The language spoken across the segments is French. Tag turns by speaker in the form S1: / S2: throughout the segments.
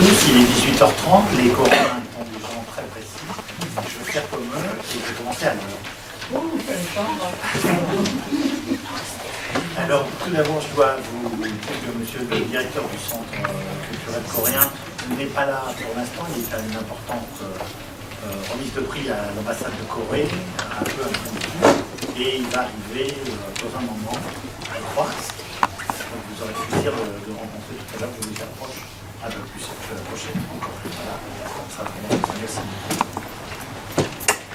S1: tous, il est 18h30, les Coréens sont des gens très précis. Je vais faire comme eux et je vais commencer à l'heure. Alors, tout d'abord, je dois vous dire que monsieur le directeur du Centre culturel coréen n'est pas là pour l'instant. Il est à une importante remise de prix à l'ambassade de Corée, un peu impromptue, et il va arriver dans un moment, je crois. Donc vous aurez le plaisir de rencontrer tout à l'heure, je vous approche un peu plus la prochaine, encore plus. Voilà, ça va bien. Merci.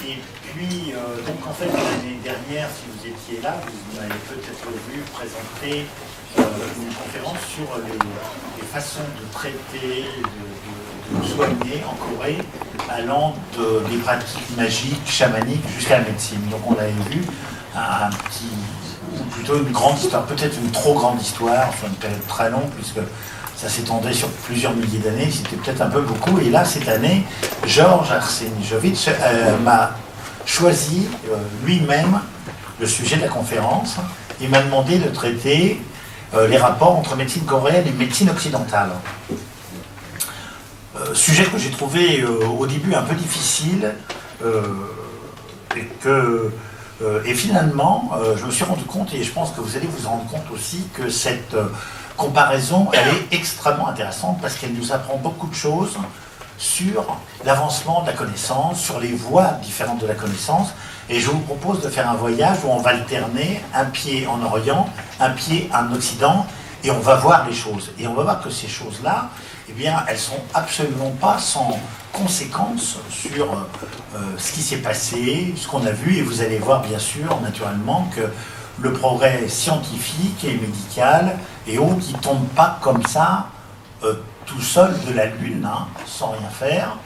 S1: Et puis, donc en fait, l'année dernière, si vous étiez là, vous m'avez peut-être vu présenter une conférence sur les façons de traiter, de soigner en Corée, allant des pratiques magiques, chamaniques, jusqu'à la médecine. Donc on avait vu un petit, ou plutôt une grande histoire, peut-être une trop grande histoire, enfin une période très longue, puisque ça s'étendait sur plusieurs milliers d'années, c'était peut-être un peu beaucoup. Et là, cette année, Georges Arsenijovic m'a choisi lui-même le sujet de la conférence et m'a demandé de traiter les rapports entre médecine coréenne et médecine occidentale. Sujet que j'ai trouvé au début un peu difficile et finalement, je me suis rendu compte, et je pense que vous allez vous rendre compte aussi, que cette comparaison, elle est extrêmement intéressante parce qu'elle nous apprend beaucoup de choses sur l'avancement de la connaissance, sur les voies différentes de la connaissance. Et je vous propose de faire un voyage où on va alterner un pied en Orient, un pied en Occident, et on va voir les choses. Et on va voir que ces choses-là, eh bien, elles ne sont absolument pas sans conséquences sur ce qui s'est passé, ce qu'on a vu, et vous allez voir bien sûr, naturellement, que le progrès scientifique et médical et autres, il ne tombe pas comme ça, tout seul de la Lune, hein, sans rien faire,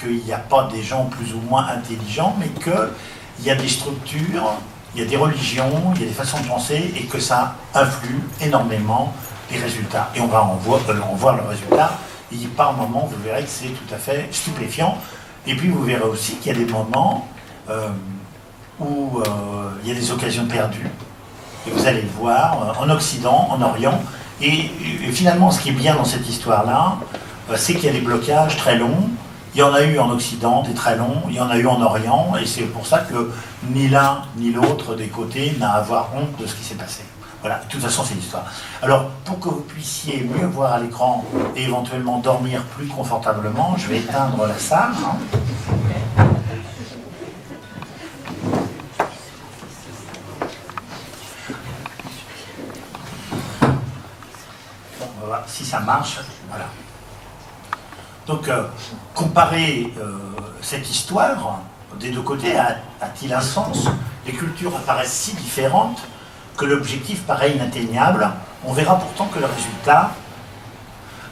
S1: qu'il n'y a pas des gens plus ou moins intelligents, mais qu'il y a des structures, il y a des religions, il y a des façons de penser, et que ça influe énormément les résultats. Et on va en voir le résultat, et par moments, vous verrez que c'est tout à fait stupéfiant. Et puis vous verrez aussi qu'il y a des moments où il y a des occasions perdues, et vous allez le voir, en Occident, en Orient, et finalement, ce qui est bien dans cette histoire-là, c'est qu'il y a des blocages très longs. Il y en a eu en Occident, des très longs, il y en a eu en Orient, et c'est pour ça que ni l'un ni l'autre des côtés n'a à avoir honte de ce qui s'est passé. Voilà, de toute façon, c'est l'histoire. Alors, pour que vous puissiez mieux voir à l'écran et éventuellement dormir plus confortablement, je vais éteindre la salle. Hein. Si ça marche, voilà. Donc, comparer cette histoire des deux côtés a-t-il un sens? Les cultures apparaissent si différentes que l'objectif paraît inatteignable. On verra pourtant que le résultat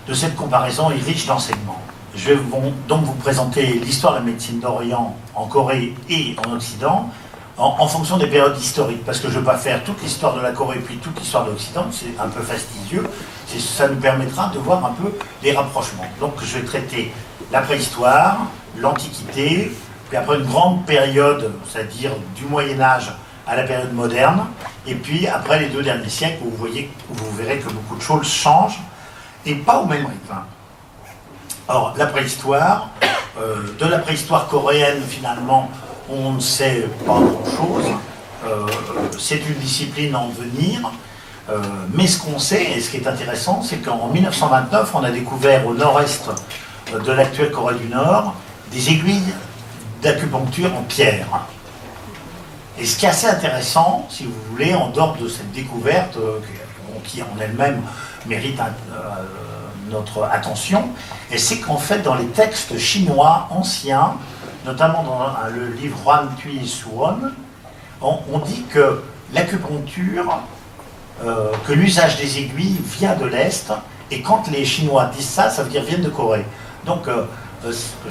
S1: de cette comparaison est riche d'enseignements. Je vais donc vous présenter l'histoire de la médecine d'Orient en Corée et en Occident, en fonction des périodes historiques, parce que je ne vais pas faire toute l'histoire de la Corée puis toute l'histoire de l'Occident, c'est un peu fastidieux, ça nous permettra de voir un peu les rapprochements. Donc je vais traiter la préhistoire, l'Antiquité, puis après une grande période, c'est-à-dire du Moyen-Âge à la période moderne, et puis après les 2 derniers siècles, où vous verrez que beaucoup de choses changent, et pas au même rythme. Or, la préhistoire, de la préhistoire coréenne, finalement, on ne sait pas grand-chose, c'est une discipline en devenir, mais ce qu'on sait, et ce qui est intéressant, c'est qu'en 1929, on a découvert au nord-est de l'actuelle Corée du Nord des aiguilles d'acupuncture en pierre. Et ce qui est assez intéressant, si vous voulez, en dehors de cette découverte, qui en elle-même mérite notre attention, et c'est qu'en fait, dans les textes chinois anciens, notamment dans le livre Huan Tui Suon, on dit que l'acupuncture, que l'usage des aiguilles vient de l'Est, et quand les Chinois disent ça, ça veut dire viennent de Corée. Donc,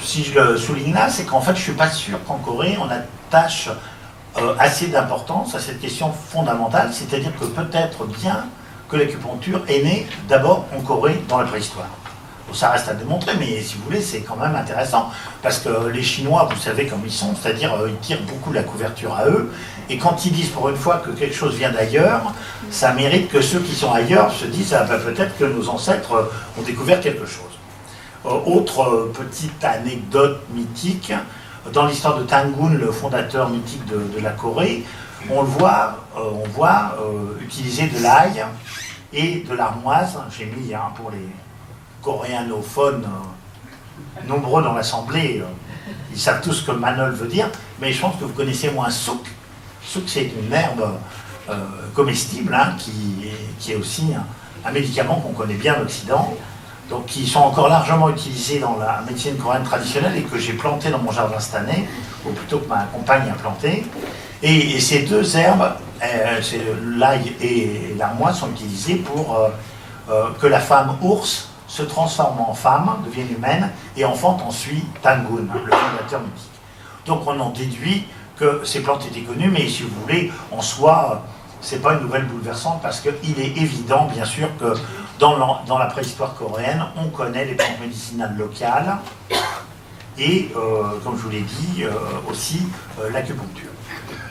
S1: si je le souligne là, c'est qu'en fait, je ne suis pas sûr qu'en Corée, on attache assez d'importance à cette question fondamentale, c'est-à-dire que peut-être bien que l'acupuncture est née d'abord en Corée dans la préhistoire. Bon, ça reste à démontrer, mais si vous voulez, c'est quand même intéressant, parce que les Chinois, vous savez comme ils sont, c'est-à-dire ils tirent beaucoup la couverture à eux, et quand ils disent pour une fois que quelque chose vient d'ailleurs, ça mérite que ceux qui sont ailleurs se disent ah ben, peut-être que nos ancêtres ont découvert quelque chose. Autre petite anecdote mythique, dans l'histoire de Tangun, le fondateur mythique de la Corée, on voit utiliser de l'ail et de l'armoise. J'ai mis pour les coréanophones nombreux dans l'Assemblée, ils savent tous ce que manol veut dire, mais je pense que vous connaissez moins souk. Souk, c'est une herbe comestible qui est aussi un médicament qu'on connaît bien en Occident, donc qui sont encore largement utilisés dans la médecine coréenne traditionnelle et que j'ai planté dans mon jardin cette année, ou plutôt que ma compagne a planté. Et ces deux herbes, l'ail et l'armoise, sont utilisées pour que la femme ours se transforme en femme, devienne humaine, et enfante ensuite Tangun, le fondateur mythique. Donc on en déduit que ces plantes étaient connues, mais si vous voulez, en soi, c'est pas une nouvelle bouleversante, parce qu'il est évident, bien sûr, que dans la préhistoire coréenne, on connaît les plantes médicinales locales, et, comme je vous l'ai dit, aussi l'acupuncture.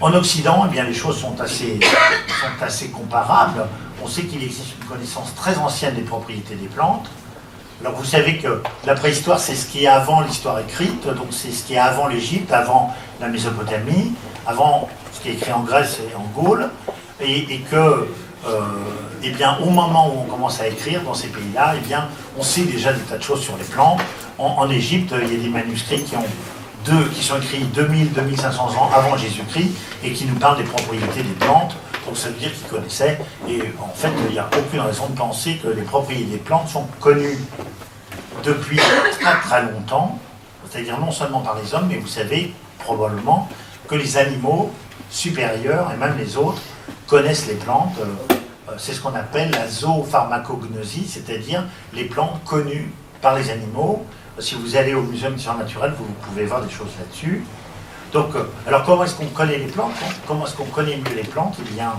S1: En Occident, eh bien, les choses sont assez comparables. On sait qu'il existe une connaissance très ancienne des propriétés des plantes. Alors vous savez que la préhistoire, c'est ce qui est avant l'histoire écrite, donc c'est ce qui est avant l'Égypte, avant la Mésopotamie, avant ce qui est écrit en Grèce et en Gaule, et que, eh bien, au moment où on commence à écrire dans ces pays-là, eh bien, on sait déjà des tas de choses sur les plantes. En Égypte, il y a des manuscrits qui sont écrits 2000-2500 ans avant Jésus-Christ et qui nous parlent des propriétés des plantes. Donc ça veut dire qu'ils connaissaient, et en fait il n'y a aucune raison de penser que les propriétés des plantes sont connues depuis très très longtemps, c'est-à-dire non seulement par les hommes, mais vous savez probablement que les animaux supérieurs, et même les autres, connaissent les plantes. C'est ce qu'on appelle la zoopharmacognosie, c'est-à-dire les plantes connues par les animaux. Si vous allez au Muséum d'histoire naturelle, vous pouvez voir des choses là-dessus. Donc, alors comment est-ce qu'on connaît les plantes? Comment est-ce qu'on connaît mieux les plantes? Eh bien,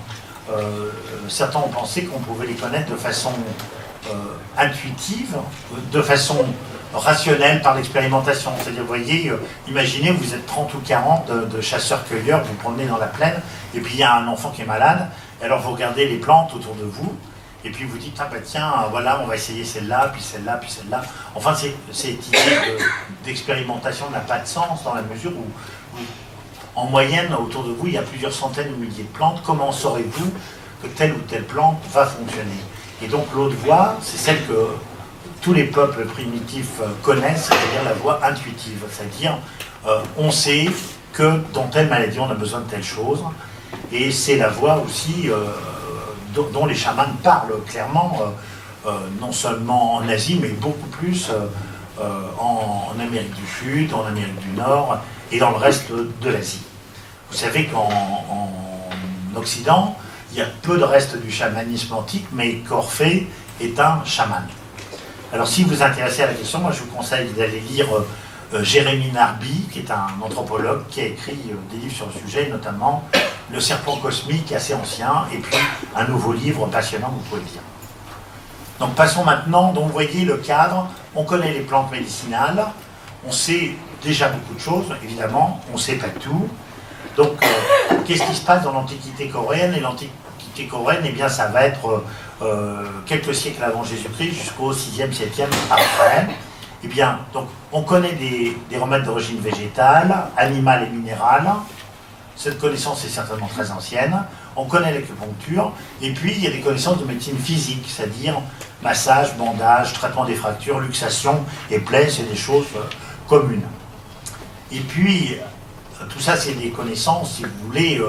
S1: certains ont pensé qu'on pouvait les connaître de façon intuitive, de façon rationnelle par l'expérimentation. C'est-à-dire, vous voyez, imaginez, vous êtes 30 ou 40 de chasseurs-cueilleurs, vous promenez dans la plaine, et puis il y a un enfant qui est malade, et alors vous regardez les plantes autour de vous, et puis vous dites, ah ben tiens, voilà, on va essayer celle-là, puis celle-là, puis celle-là. Enfin, cette idée d'expérimentation n'a pas de sens dans la mesure où, en moyenne, autour de vous, il y a plusieurs centaines ou milliers de plantes. Comment saurez-vous que telle ou telle plante va fonctionner? Et donc l'autre voie, c'est celle que tous les peuples primitifs connaissent, c'est-à-dire la voie intuitive. C'est-à-dire, on sait que dans telle maladie, on a besoin de telle chose. Et c'est la voie aussi dont les chamans parlent clairement, non seulement en Asie, mais beaucoup plus en Amérique du Sud, en Amérique du Nord et dans le reste de l'Asie. Vous savez qu'en Occident, il y a peu de restes du chamanisme antique, mais qu'Orphée est un chaman. Alors si vous vous intéressez à la question, moi je vous conseille d'aller lire Jérémie Narby, qui est un anthropologue qui a écrit des livres sur le sujet, notamment Le serpent cosmique, assez ancien, et puis un nouveau livre passionnant, vous pouvez le lire. Donc passons maintenant, donc vous voyez le cadre, on connaît les plantes médicinales, on sait déjà beaucoup de choses, évidemment, on ne sait pas tout. Donc qu'est-ce qui se passe dans l'Antiquité coréenne? Et l'Antiquité coréenne, eh bien ça va être quelques siècles avant Jésus-Christ jusqu'au 6e, 7e après. Eh bien, donc on connaît des remèdes d'origine végétale, animale et minérale. Cette connaissance est certainement très ancienne. On connaît l'acupuncture, et puis il y a des connaissances de médecine physique, c'est-à-dire massage, bandage, traitement des fractures, luxation et plaies, c'est des choses communes. Et puis, tout ça, c'est des connaissances, si vous voulez,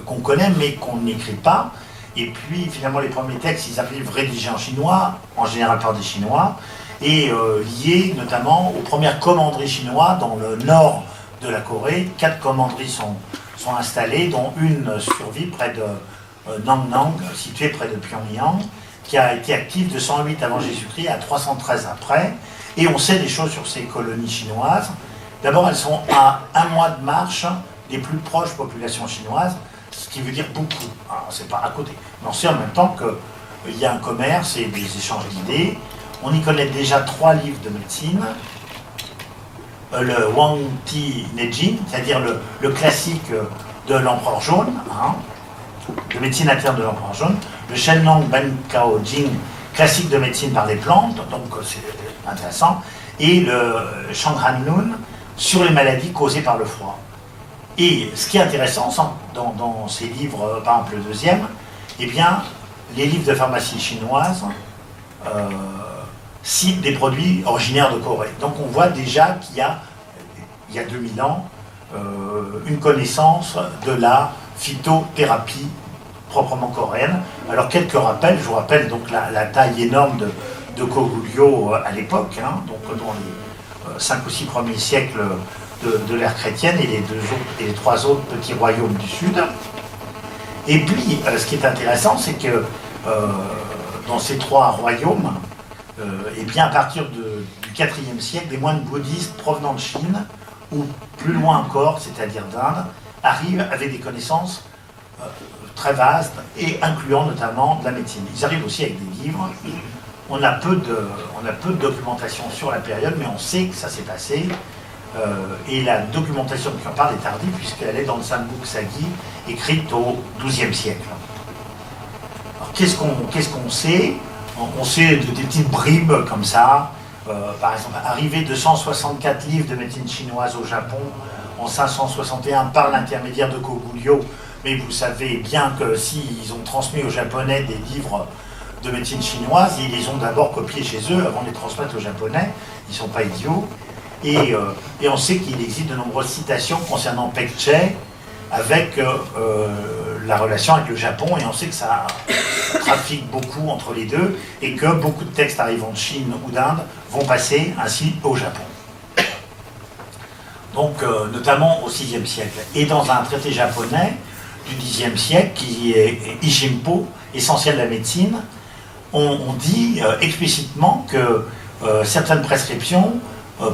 S1: qu'on connaît, mais qu'on n'écrit pas. Et puis, finalement, les premiers textes, ils arrivent rédigés en chinois, en général par des Chinois, et liés notamment aux premières commanderies chinoises dans le nord de la Corée. 4 commanderies sont installées, dont une survit près de Nangnang, située près de Pyongyang, qui a été active de 108 avant Jésus-Christ à 313 après. Et on sait des choses sur ces colonies chinoises. D'abord, elles sont à 1 mois de marche des plus proches populations chinoises, ce qui veut dire beaucoup. Alors, c'est pas à côté. Mais on sait en même temps qu'il y a un commerce et des échanges d'idées. On y connaît déjà 3 livres de médecine. Le Wang Ti Nejin, c'est-à-dire le classique de l'empereur jaune, de médecine interne de l'empereur jaune. Le Shenlong Ben Kao Jing, classique de médecine par les plantes, donc c'est intéressant. et le Shanghan-Lun sur les maladies causées par le froid. Et ce qui est intéressant dans ces livres, par exemple le deuxième, eh bien, les livres de pharmacie chinoise citent des produits originaires de Corée. Donc on voit déjà qu'il y a 2000 ans, une connaissance de la phytothérapie proprement coréenne. Alors quelques rappels, je vous rappelle donc la taille énorme de Koguryo à l'époque, hein, donc dans les 5 ou 6 premiers siècles de l'ère chrétienne et les 3 autres petits royaumes du sud. Et puis ce qui est intéressant, c'est que dans ces 3 royaumes, et bien à partir du IVe siècle, des moines bouddhistes provenant de Chine, ou plus loin encore, c'est-à-dire d'Inde, arrivent avec des connaissances très vastes et incluant notamment de la médecine. Ils arrivent aussi avec des livres. On a peu de documentation sur la période, mais on sait que ça s'est passé. Et la documentation qui en parle est tardive, puisqu'elle est dans le Sanbuk Sagi, écrite au XIIe siècle. Alors qu'est-ce qu'on sait? On sait des petites bribes comme ça. Par exemple, arrivée de 164 livres de médecine chinoise au Japon en 561 par l'intermédiaire de Koguryo. Mais vous savez bien que s'ils ont transmis aux Japonais des livres de médecine chinoise, ils les ont d'abord copiés chez eux avant de les transmettre aux Japonais. Ils ne sont pas idiots. Et on sait qu'il existe de nombreuses citations concernant Pekche avec la relation avec le Japon, et on sait que ça trafique beaucoup entre les deux, et que beaucoup de textes arrivant de Chine ou d'Inde vont passer ainsi au Japon. Donc, notamment au VIe siècle. Et dans un traité japonais du Xe siècle, qui est Ishimpo, essentiel de la médecine, on dit explicitement que certaines prescriptions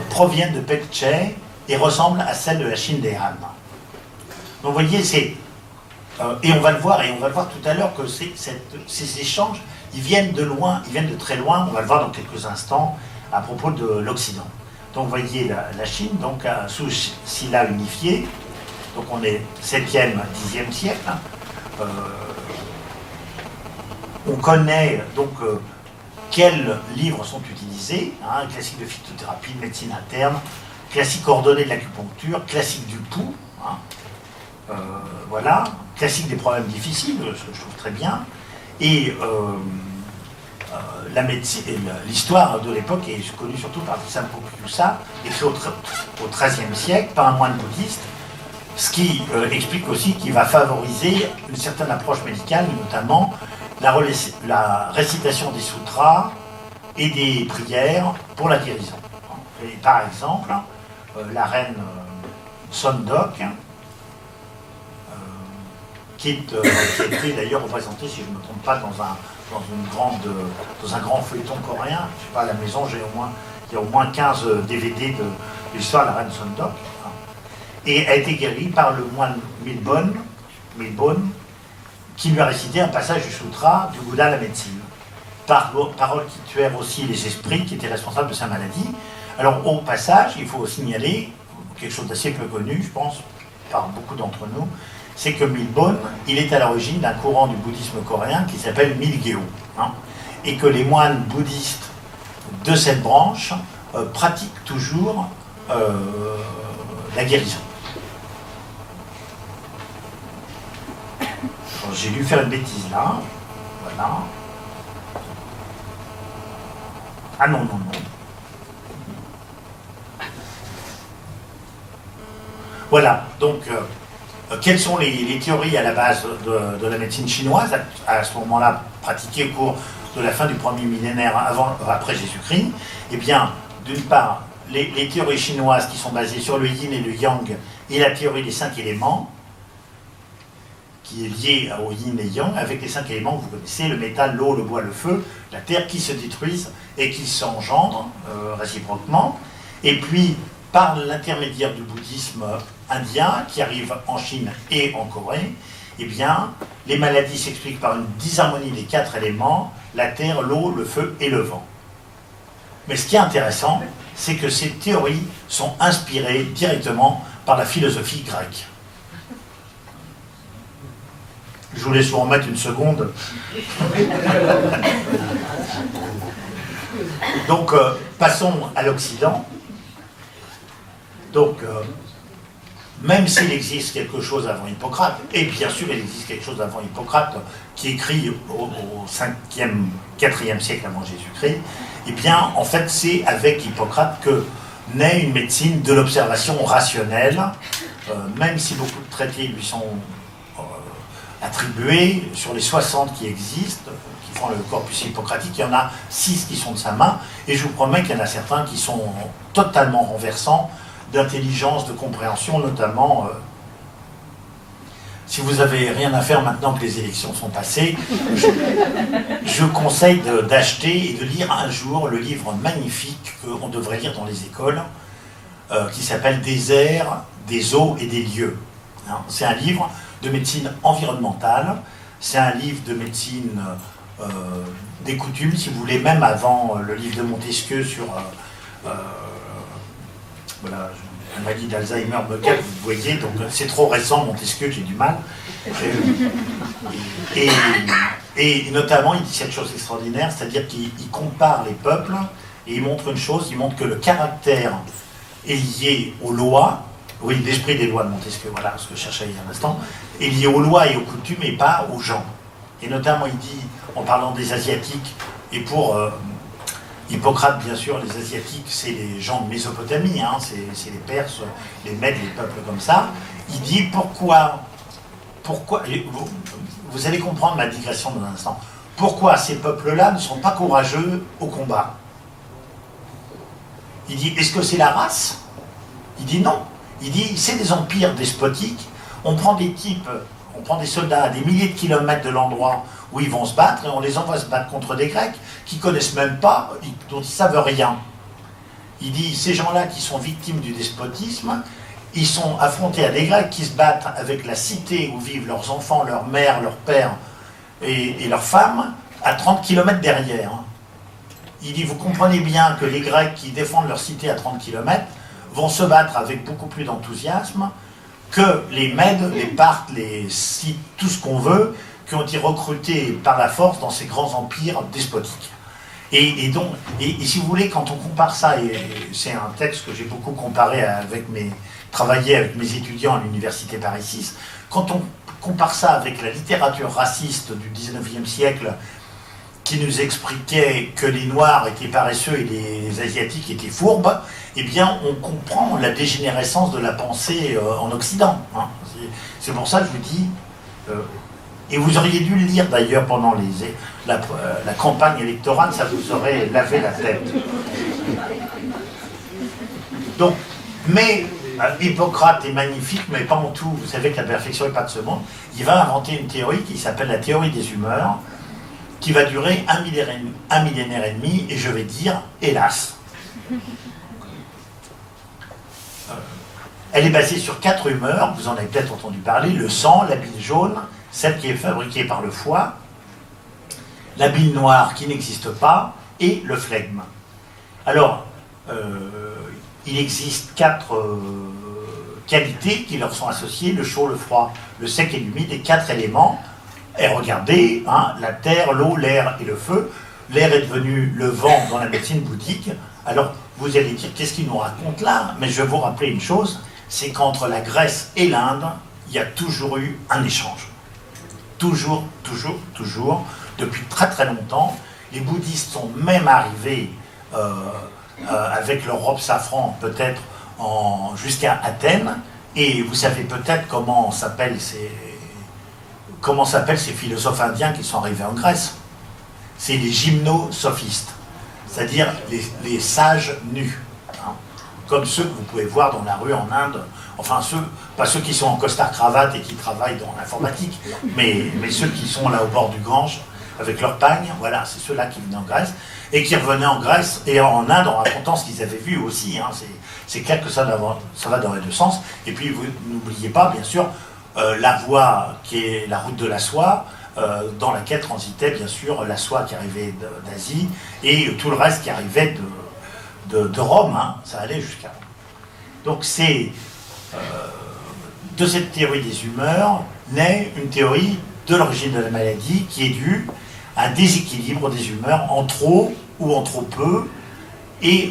S1: proviennent de Pekche et ressemblent à celles de la Chine des Han. Donc vous voyez, et on va le voir tout à l'heure que ces échanges, ils viennent de loin, ils viennent de très loin, on va le voir dans quelques instants à propos de l'Occident. Donc vous voyez la Chine, donc sous Silla unifié, donc on est 7e, 10e siècle. On connaît donc quels livres sont utilisés, hein, classique de phytothérapie, de médecine interne, classique ordonnée de l'acupuncture, classique du pouls, hein, voilà, classique des problèmes difficiles, je trouve très bien, et l'histoire de l'époque est connue surtout par Sampo Kyusa, écrit au XIIIe siècle par un moine bouddhiste, ce qui explique aussi qu'il va favoriser une certaine approche médicale, notamment la récitation des sutras et des prières pour la guérison. Et par exemple, la reine Sondok, qui a été d'ailleurs représentée, si je ne me trompe pas, dans un grand feuilleton coréen. Je ne sais pas, à la maison, il y a au moins 15 DVD de l'histoire de la reine Sondok. Et a été guérie par le moine Milbon, qui lui a récité un passage du sutra du Bouddha à la médecine. Paroles qui tuèrent aussi les esprits qui étaient responsables de sa maladie. Alors au passage, il faut signaler quelque chose d'assez peu connu, je pense, par beaucoup d'entre nous, c'est que Milbon, il est à l'origine d'un courant du bouddhisme coréen qui s'appelle Milgyo, hein, et que les moines bouddhistes de cette branche pratiquent toujours la guérison. J'ai dû faire une bêtise là, voilà. Ah non. Voilà, donc quelles sont les théories à la base de la médecine chinoise, à ce moment-là pratiquée au cours de la fin du premier millénaire après Jésus-Christ? Eh bien, d'une part, les théories chinoises qui sont basées sur le yin et le yang et la théorie des 5 éléments, qui est liée au yin et yang, avec les 5 éléments que vous connaissez, le métal, l'eau, le bois, le feu, la terre, qui se détruisent et qui s'engendrent réciproquement. Et puis, par l'intermédiaire du bouddhisme indien, qui arrive en Chine et en Corée, eh bien, les maladies s'expliquent par une disharmonie des 4 éléments, la terre, l'eau, le feu et le vent. Mais ce qui est intéressant, c'est que ces théories sont inspirées directement par la philosophie grecque. Je vous laisse vous en mettre une seconde. Donc, passons à l'Occident. Donc, même s'il existe quelque chose avant Hippocrate, et bien sûr il existe quelque chose avant Hippocrate, qui écrit au 5e, 4e siècle avant Jésus-Christ, eh bien, en fait, c'est avec Hippocrate que naît une médecine de l'observation rationnelle, même si beaucoup de traités lui sont attribués, sur les 60 qui existent, qui font le corpus hippocratique, il y en a 6 qui sont de sa main, et je vous promets qu'il y en a certains qui sont totalement renversants, d'intelligence, de compréhension, notamment, si vous n'avez rien à faire maintenant que les élections sont passées, je conseille d'acheter et de lire un jour le livre magnifique qu'on devrait lire dans les écoles, qui s'appelle « Des airs, des eaux et des lieux ». Hein, c'est un livre de médecine environnementale, c'est un livre de médecine des coutumes, si vous voulez, même avant le livre de Montesquieu sur... voilà, la maladie d'Alzheimer me calme, vous voyez, donc c'est trop récent, Montesquieu, j'ai du mal. Et notamment, il dit cette chose extraordinaire, c'est-à-dire qu'il compare les peuples, et il montre une chose, il montre que le caractère est lié aux lois, oui, l'esprit des lois de Montesquieu, voilà ce que je cherchais il y a un instant, est lié aux lois et aux coutumes, et pas aux gens. Et notamment, il dit, en parlant des Asiatiques, et pour... Hippocrate, bien sûr, les Asiatiques, c'est les gens de Mésopotamie, hein, c'est les Perses, les Mèdes, les peuples comme ça. Il dit pourquoi vous allez comprendre ma digression dans un instant, pourquoi ces peuples-là ne sont pas courageux au combat. Il dit, est-ce que c'est la race? Il dit non. Il dit, c'est des empires despotiques, on prend des types, on prend des soldats à des milliers de kilomètres de l'endroit où ils vont se battre, et on les envoie se battre contre des Grecs qui ne connaissent même pas, dont ils ne savent rien. Il dit, ces gens-là qui sont victimes du despotisme, ils sont affrontés à des Grecs qui se battent avec la cité où vivent leurs enfants, leurs mères, leurs pères et leurs femmes, à 30 kilomètres derrière. Il dit, vous comprenez bien que les Grecs qui défendent leur cité à 30 kilomètres vont se battre avec beaucoup plus d'enthousiasme que les Mèdes, les Parthes, les Scythes, tout ce qu'on veut, qui ont été recrutés par la force dans ces grands empires despotiques. Et si vous voulez, quand on compare ça, et c'est un texte que j'ai beaucoup comparé travaillé avec mes étudiants à l'université Paris 6, quand on compare ça avec la littérature raciste du 19e siècle, qui nous expliquait que les Noirs étaient paresseux et les Asiatiques étaient fourbes, eh bien, on comprend la dégénérescence de la pensée en Occident. Hein. C'est pour ça que je vous dis... et vous auriez dû le lire d'ailleurs pendant la campagne électorale, ça vous aurait lavé la tête. Donc, mais Hippocrate est magnifique, mais pas en tout. Vous savez que la perfection n'est pas de ce monde. Il va inventer une théorie qui s'appelle la théorie des humeurs, qui va durer un millénaire et demi, et je vais dire, hélas. Elle est basée sur 4 humeurs, vous en avez peut-être entendu parler, le sang, la bile jaune, celle qui est fabriquée par le foie, la bile noire qui n'existe pas, et le flegme. Alors, il existe 4 qualités qui leur sont associées, le chaud, le froid, le sec et l'humide, et 4 éléments. Et regardez, hein, la terre, l'eau, l'air et le feu. L'air est devenu le vent dans la médecine bouddhique. Alors, vous allez dire, qu'est-ce qu'il nous raconte là? Mais je vais vous rappeler une chose, c'est qu'entre la Grèce et l'Inde, il y a toujours eu un échange. Toujours, toujours, toujours, depuis très très longtemps. Les bouddhistes sont même arrivés avec leur robe safran, peut-être jusqu'à Athènes. Et vous savez peut-être comment s'appellent ces philosophes indiens qui sont arrivés en Grèce. C'est les gymnosophistes, c'est-à-dire les sages nus, hein, comme ceux que vous pouvez voir dans la rue en Inde, enfin pas ceux qui sont en costard-cravate et qui travaillent dans l'informatique, mais ceux qui sont là au bord du Gange avec leur pagne, voilà, c'est ceux-là qui venaient en Grèce, et qui revenaient en Grèce et en Inde en racontant ce qu'ils avaient vu aussi, hein, c'est clair que ça va dans les deux sens, et puis vous n'oubliez pas, bien sûr, la voie qui est la route de la soie, dans laquelle transitait bien sûr la soie qui arrivait d'Asie et tout le reste qui arrivait de Rome, hein, ça allait jusqu'à Rome. Donc c'est de cette théorie des humeurs naît une théorie de l'origine de la maladie qui est due à un déséquilibre des humeurs en trop ou en trop peu,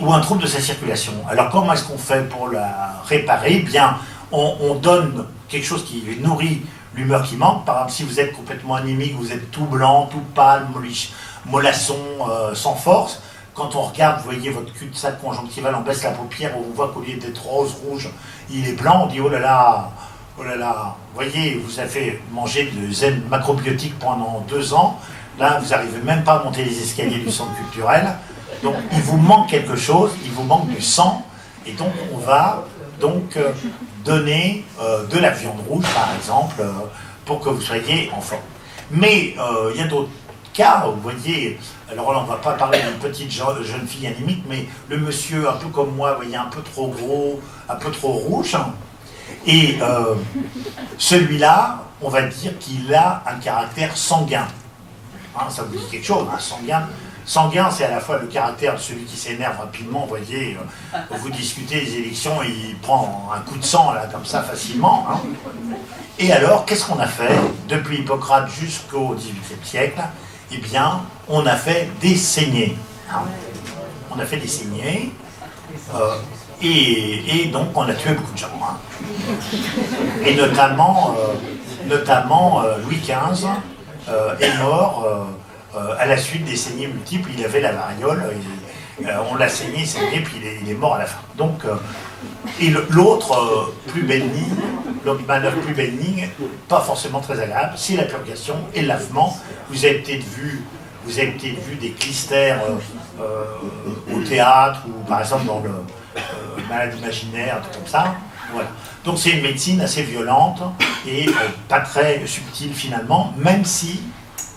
S1: ou un trouble de sa circulation. Alors comment est-ce qu'on fait pour la réparer? Eh bien, on donne quelque chose qui nourrit l'humeur qui manque. Par exemple, si vous êtes complètement anémique, vous êtes tout blanc, tout pâle, mollasson, sans force, quand on regarde, vous voyez votre cul-de-sac conjonctival, on baisse la paupière, on voit qu'au lieu d'être rose, rouge, il est blanc, on dit oh là là, vous voyez, vous avez mangé de zen macrobiotique pendant 2 ans, là vous n'arrivez même pas à monter les escaliers du centre culturel, donc il vous manque quelque chose, il vous manque du sang, et donc on va donner de la viande rouge par exemple, pour que vous soyez en forme. Mais il y a d'autres cas, vous voyez, alors là on ne va pas parler d'une petite jeune fille anémique, mais le monsieur un peu comme moi, vous voyez, un peu trop gros, un peu trop rouge, et celui-là, on va dire qu'il a un caractère sanguin. Hein, ça vous dit quelque chose, hein, sanguin. Sanguin, c'est à la fois le caractère de celui qui s'énerve rapidement, vous voyez, vous discutez des élections, il prend un coup de sang, là, comme ça, facilement. Hein. Et alors, qu'est-ce qu'on a fait depuis Hippocrate jusqu'au XVIIIe siècle? Eh bien, on a fait des saignées. Hein. On a fait des saignées, et donc on a tué beaucoup de gens. Hein. Et notamment Louis XV est mort à la suite des saignées multiples. Il avait la variole, on l'a saigné, puis il est mort à la fin. Donc, et l'autre, plus bénigne, l'autre manœuvre plus bénigne, pas forcément très agréable, c'est la purgation et le lavement. Vous avez peut-être vu des clistères au théâtre, ou par exemple dans le Malade imaginaire, un truc comme ça. Voilà. Donc c'est une médecine assez violente et pas très subtile finalement, même si,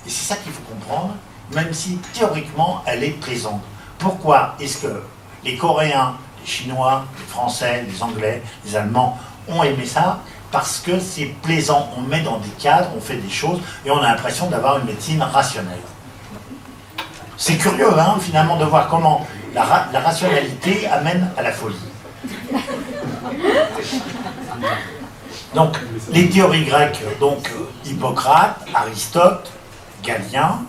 S1: et c'est ça qu'il faut comprendre, même si théoriquement elle est présente. Pourquoi est-ce que les Coréens, les Chinois, les Français, les Anglais, les Allemands ont aimé ça? Parce que c'est plaisant, on met dans des cadres, on fait des choses, et on a l'impression d'avoir une médecine rationnelle. C'est curieux, hein, finalement, de voir comment la rationalité amène à la folie. Donc, les théories grecques, donc Hippocrate, Aristote, Galien,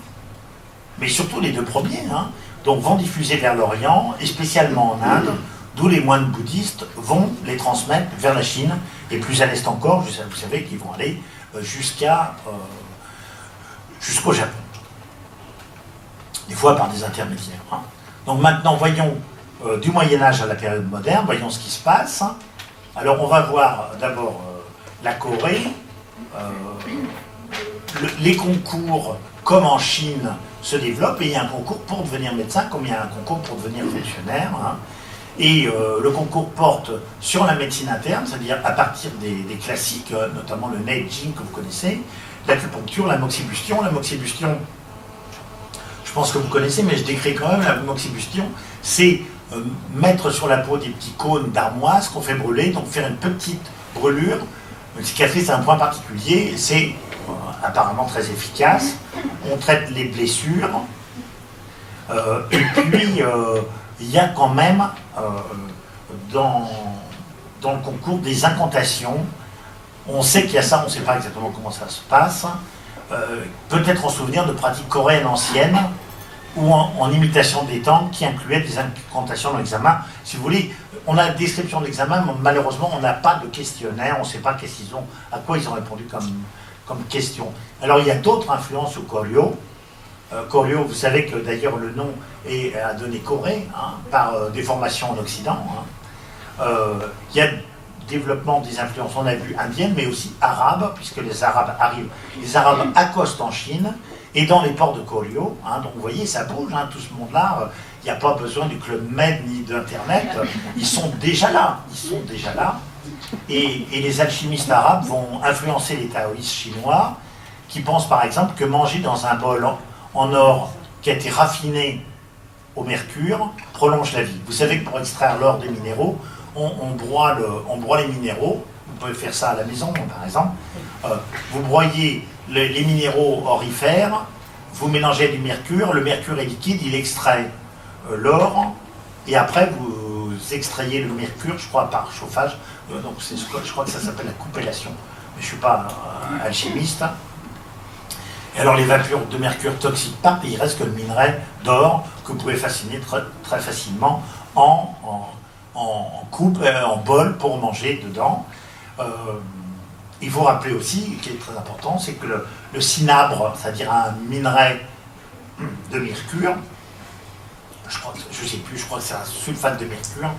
S1: mais surtout les deux premiers, hein, donc vont diffuser vers l'Orient, et spécialement en Inde, d'où les moines bouddhistes vont les transmettre vers la Chine, et plus à l'est encore, vous savez qu'ils vont aller jusqu'au Japon. Des fois par des intermédiaires. Hein. Donc maintenant, voyons du Moyen-Âge à la période moderne, voyons ce qui se passe. Alors on va voir d'abord la Corée, les concours comme en Chine se développent, et il y a un concours pour devenir médecin comme il y a un concours pour devenir fonctionnaire. Hein. Et le concours porte sur la médecine interne, c'est-à-dire à partir des classiques, notamment le Neijing que vous connaissez, l'acupuncture, la moxibustion. La moxibustion, je pense que vous connaissez, mais je décris quand même la moxibustion, c'est mettre sur la peau des petits cônes d'armoise qu'on fait brûler, donc faire une petite brûlure. Le cicatrice a un point particulier, c'est apparemment très efficace. On traite les blessures, et puis il y a quand même dans le concours des incantations. On sait qu'il y a ça, on ne sait pas exactement comment ça se passe. Peut-être en souvenir de pratiques coréennes anciennes ou en imitation des temps qui incluaient des incantations dans l'examen. Si vous voulez, on a la description de l'examen, mais malheureusement on n'a pas de questionnaire, on ne sait pas à quoi ils ont répondu comme question. Alors il y a d'autres influences au Koryo. Koryo, vous savez que d'ailleurs le nom a donné Corée, hein, par des formations en Occident. Hein. Il y a développement des influences, on a vu indiennes, mais aussi arabes, puisque les Arabes arrivent. Les Arabes accostent en Chine et dans les ports de Koryo. Hein, donc vous voyez, ça bouge, hein, tout ce monde-là. Il n'y a pas besoin du Club Med ni d'Internet. Ils sont déjà là. Et les alchimistes arabes vont influencer les taoïstes chinois, qui pensent par exemple que manger dans un bol en or qui a été raffiné au mercure prolonge la vie. Vous savez que pour extraire l'or des minéraux, on broie les minéraux. Vous pouvez faire ça à la maison, par exemple. Vous broyez les minéraux orifères, vous mélangez du mercure, le mercure est liquide, il extrait l'or, et après vous extrayez le mercure, je crois, par chauffage. Donc je crois que ça s'appelle la coupellation. Mais je ne suis pas alchimiste. Et alors les vapeurs de mercure toxiques partent, et il reste que le minerai d'or que vous pouvez fasciner très facilement en coupe, en bol pour manger dedans. Il faut rappeler aussi, qui est très important, c'est que le cinabre, c'est-à-dire un minerai de mercure, je crois que c'est un sulfate de mercure,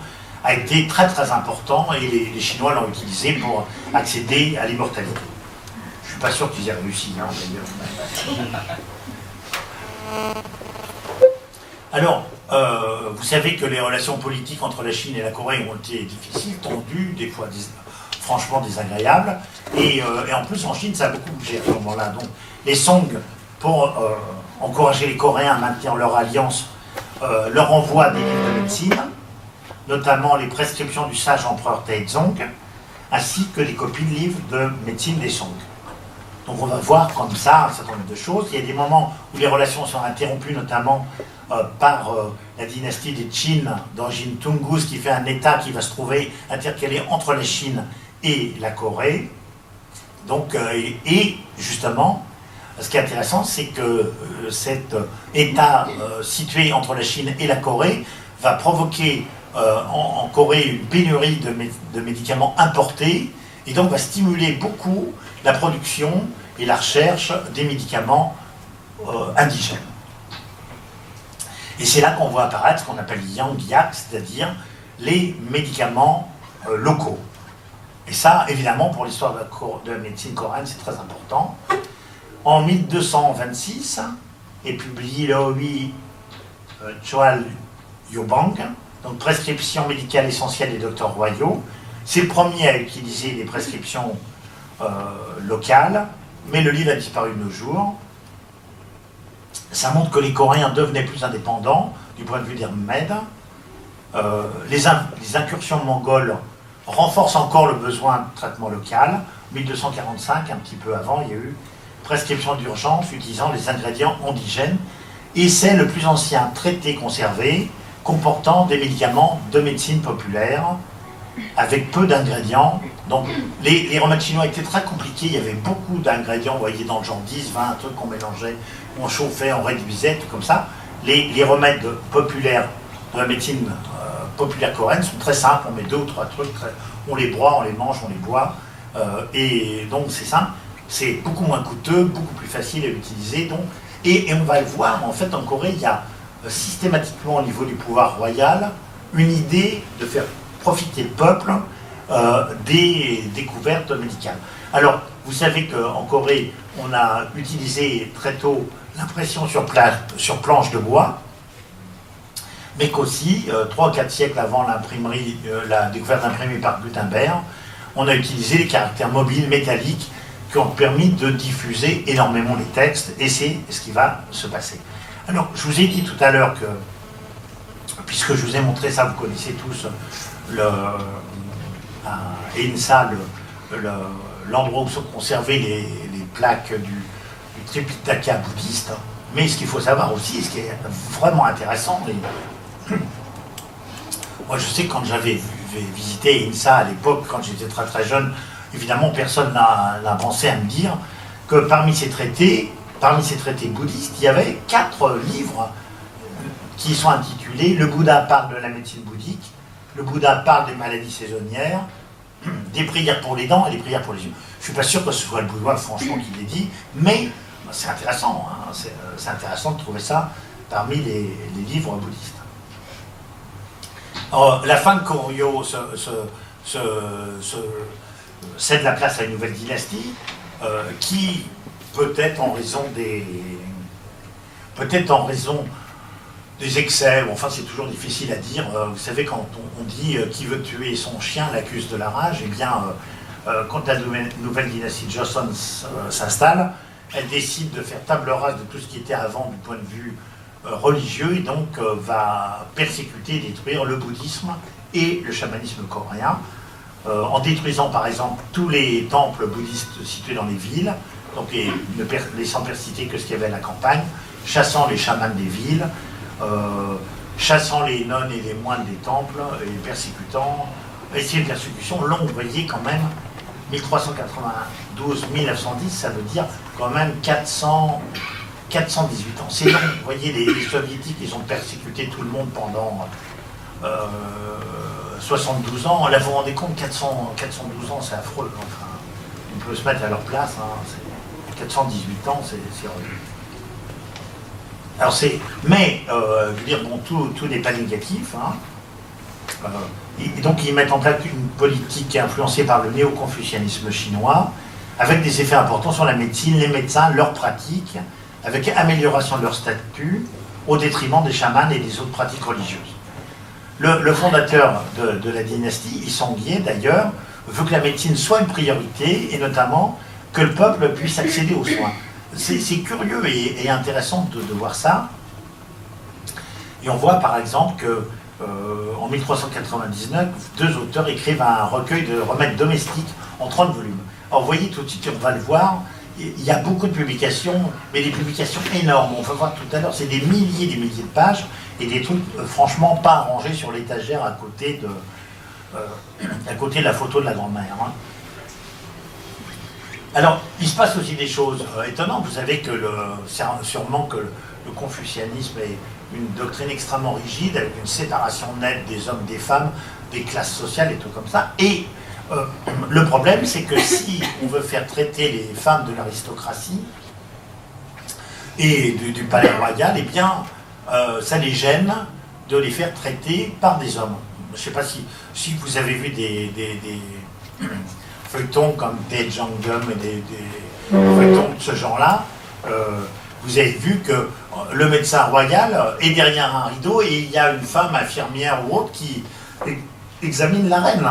S1: a été très très important, et les Chinois l'ont utilisé pour accéder à l'immortalité. Je ne suis pas sûr qu'ils aient réussi, hein, d'ailleurs. Alors, vous savez que les relations politiques entre la Chine et la Corée ont été difficiles, tendues, des fois franchement désagréables, et en plus en Chine ça a beaucoup bougé à ce moment-là. Donc les Song, pour encourager les Coréens à maintenir leur alliance, leur envoient des livres de médecine, notamment les prescriptions du sage empereur Taizong, ainsi que des copies de livres de médecine des Song. Donc on va voir comme ça un certain nombre de choses. Il y a des moments où les relations sont interrompues, notamment par la dynastie des Qin d'origine Tungus, qui fait un État qui va se trouver intercalé entre la Chine et la Corée. Donc, et justement, ce qui est intéressant, c'est que cet État situé entre la Chine et la Corée va provoquer en Corée une pénurie de médicaments importés, et donc va stimuler beaucoup la production et la recherche des médicaments indigènes. Et c'est là qu'on voit apparaître ce qu'on appelle Yang-Yak, c'est-à-dire les médicaments locaux. Et ça, évidemment, pour l'histoire de la médecine coréenne, c'est très important. En 1226 est publié l'Oi Choal Yobang, donc prescription médicale essentielle des docteurs royaux. C'est le premier à utiliser les prescriptions locales, mais le livre a disparu de nos jours. Ça montre que les Coréens devenaient plus indépendants du point de vue des remèdes. Les incursions mongoles renforcent encore le besoin de traitement local. 1245, un petit peu avant, il y a eu prescription d'urgence utilisant les ingrédients indigènes. Et c'est le plus ancien traité conservé comportant des médicaments de médecine populaire avec peu d'ingrédients. Donc les remèdes chinois étaient très compliqués, il y avait beaucoup d'ingrédients, vous voyez, dans le genre 10, 20 trucs qu'on mélangeait, on chauffait, on réduisait, tout comme ça. Les remèdes populaires de la médecine populaire coréenne sont très simples, on met 2 ou 3 trucs, on les broie, on les mange, on les boit, et donc c'est simple, c'est beaucoup moins coûteux, beaucoup plus facile à utiliser, donc, et on va le voir, en fait en Corée, il y a systématiquement au niveau du pouvoir royal une idée de faire profiter le peuple des découvertes médicales. Alors, vous savez qu'en Corée, on a utilisé très tôt l'impression sur planche de bois, mais qu'aussi, 3 ou 4 siècles avant l'imprimerie, la découverte d'imprimés par Gutenberg, on a utilisé les caractères mobiles métalliques qui ont permis de diffuser énormément les textes, et c'est ce qui va se passer. Alors, je vous ai dit tout à l'heure que, puisque je vous ai montré ça, vous connaissez tous à Insa, l'endroit où sont conservées les plaques du Tripitaka bouddhiste. Mais ce qu'il faut savoir aussi, ce qui est vraiment intéressant, moi je sais que quand j'avais visité Insa à l'époque, quand j'étais très très jeune, évidemment personne n'a pensé à me dire que parmi ces traités bouddhistes, il y avait 4 livres qui sont intitulés « Le Bouddha parle de la médecine bouddhique »,« Le Bouddha parle des maladies saisonnières »,« Des prières pour les dents » et « Des prières pour les yeux ». Je ne suis pas sûr que ce soit le Bouddha, franchement, qui l'ait dit, mais c'est intéressant, hein, c'est intéressant de trouver ça parmi les livres bouddhistes. Alors, la fin de Koryo cède la place à une nouvelle dynastie qui, peut-être en raison des excès, enfin c'est toujours difficile à dire, vous savez quand on dit qui veut tuer son chien l'accuse de la rage, eh bien quand la nouvelle dynastie de Joseon s'installe, elle décide de faire table rase de tout ce qui était avant du point de vue religieux, et donc va persécuter et détruire le bouddhisme et le chamanisme coréen, en détruisant par exemple tous les temples bouddhistes situés dans les villes, donc ne laissant persister que ce qu'il y avait à la campagne, chassant les chamans des villes, chassant les nonnes et les moines des temples, et les persécutant, essayer de persécution longue, vous voyez quand même, 1392-1910, ça veut dire quand même 418 ans. C'est long, vous voyez, les soviétiques, ils ont persécuté tout le monde pendant 72 ans. Là, vous vous rendez compte, 412 ans, c'est affreux. Enfin, on peut se mettre à leur place. Hein, 418 ans, c'est horrible. Alors mais, je veux dire, bon, tout n'est pas négatif. Hein. Et donc, ils mettent en place une politique influencée par le néo-confucianisme chinois, avec des effets importants sur la médecine, les médecins, leurs pratiques, avec amélioration de leur statut, au détriment des chamans et des autres pratiques religieuses. Le fondateur de la dynastie, Yi Songye d'ailleurs, veut que la médecine soit une priorité, et notamment que le peuple puisse accéder aux soins. C'est curieux et intéressant de voir ça. Et on voit par exemple que en 1399, deux auteurs écrivent un recueil de remèdes domestiques en 30 volumes. Alors vous voyez tout de suite, on va le voir, il y a beaucoup de publications, mais des publications énormes. On va voir tout à l'heure, c'est des milliers de pages et des trucs franchement pas arrangés sur l'étagère à côté de la photo de la grand-mère. Hein. Alors, il se passe aussi des choses étonnantes. Vous savez que sûrement que le confucianisme est une doctrine extrêmement rigide, avec une séparation nette des hommes, des femmes, des classes sociales et tout comme ça. Et le problème, c'est que si on veut faire traiter les femmes de l'aristocratie et du palais royal, eh bien, ça les gêne de les faire traiter par des hommes. Je ne sais pas si vous avez vu des feuilletons comme Ted Jangum et des feuilletons de ce genre-là, vous avez vu que le médecin royal est derrière un rideau et il y a une femme infirmière ou autre qui examine la reine.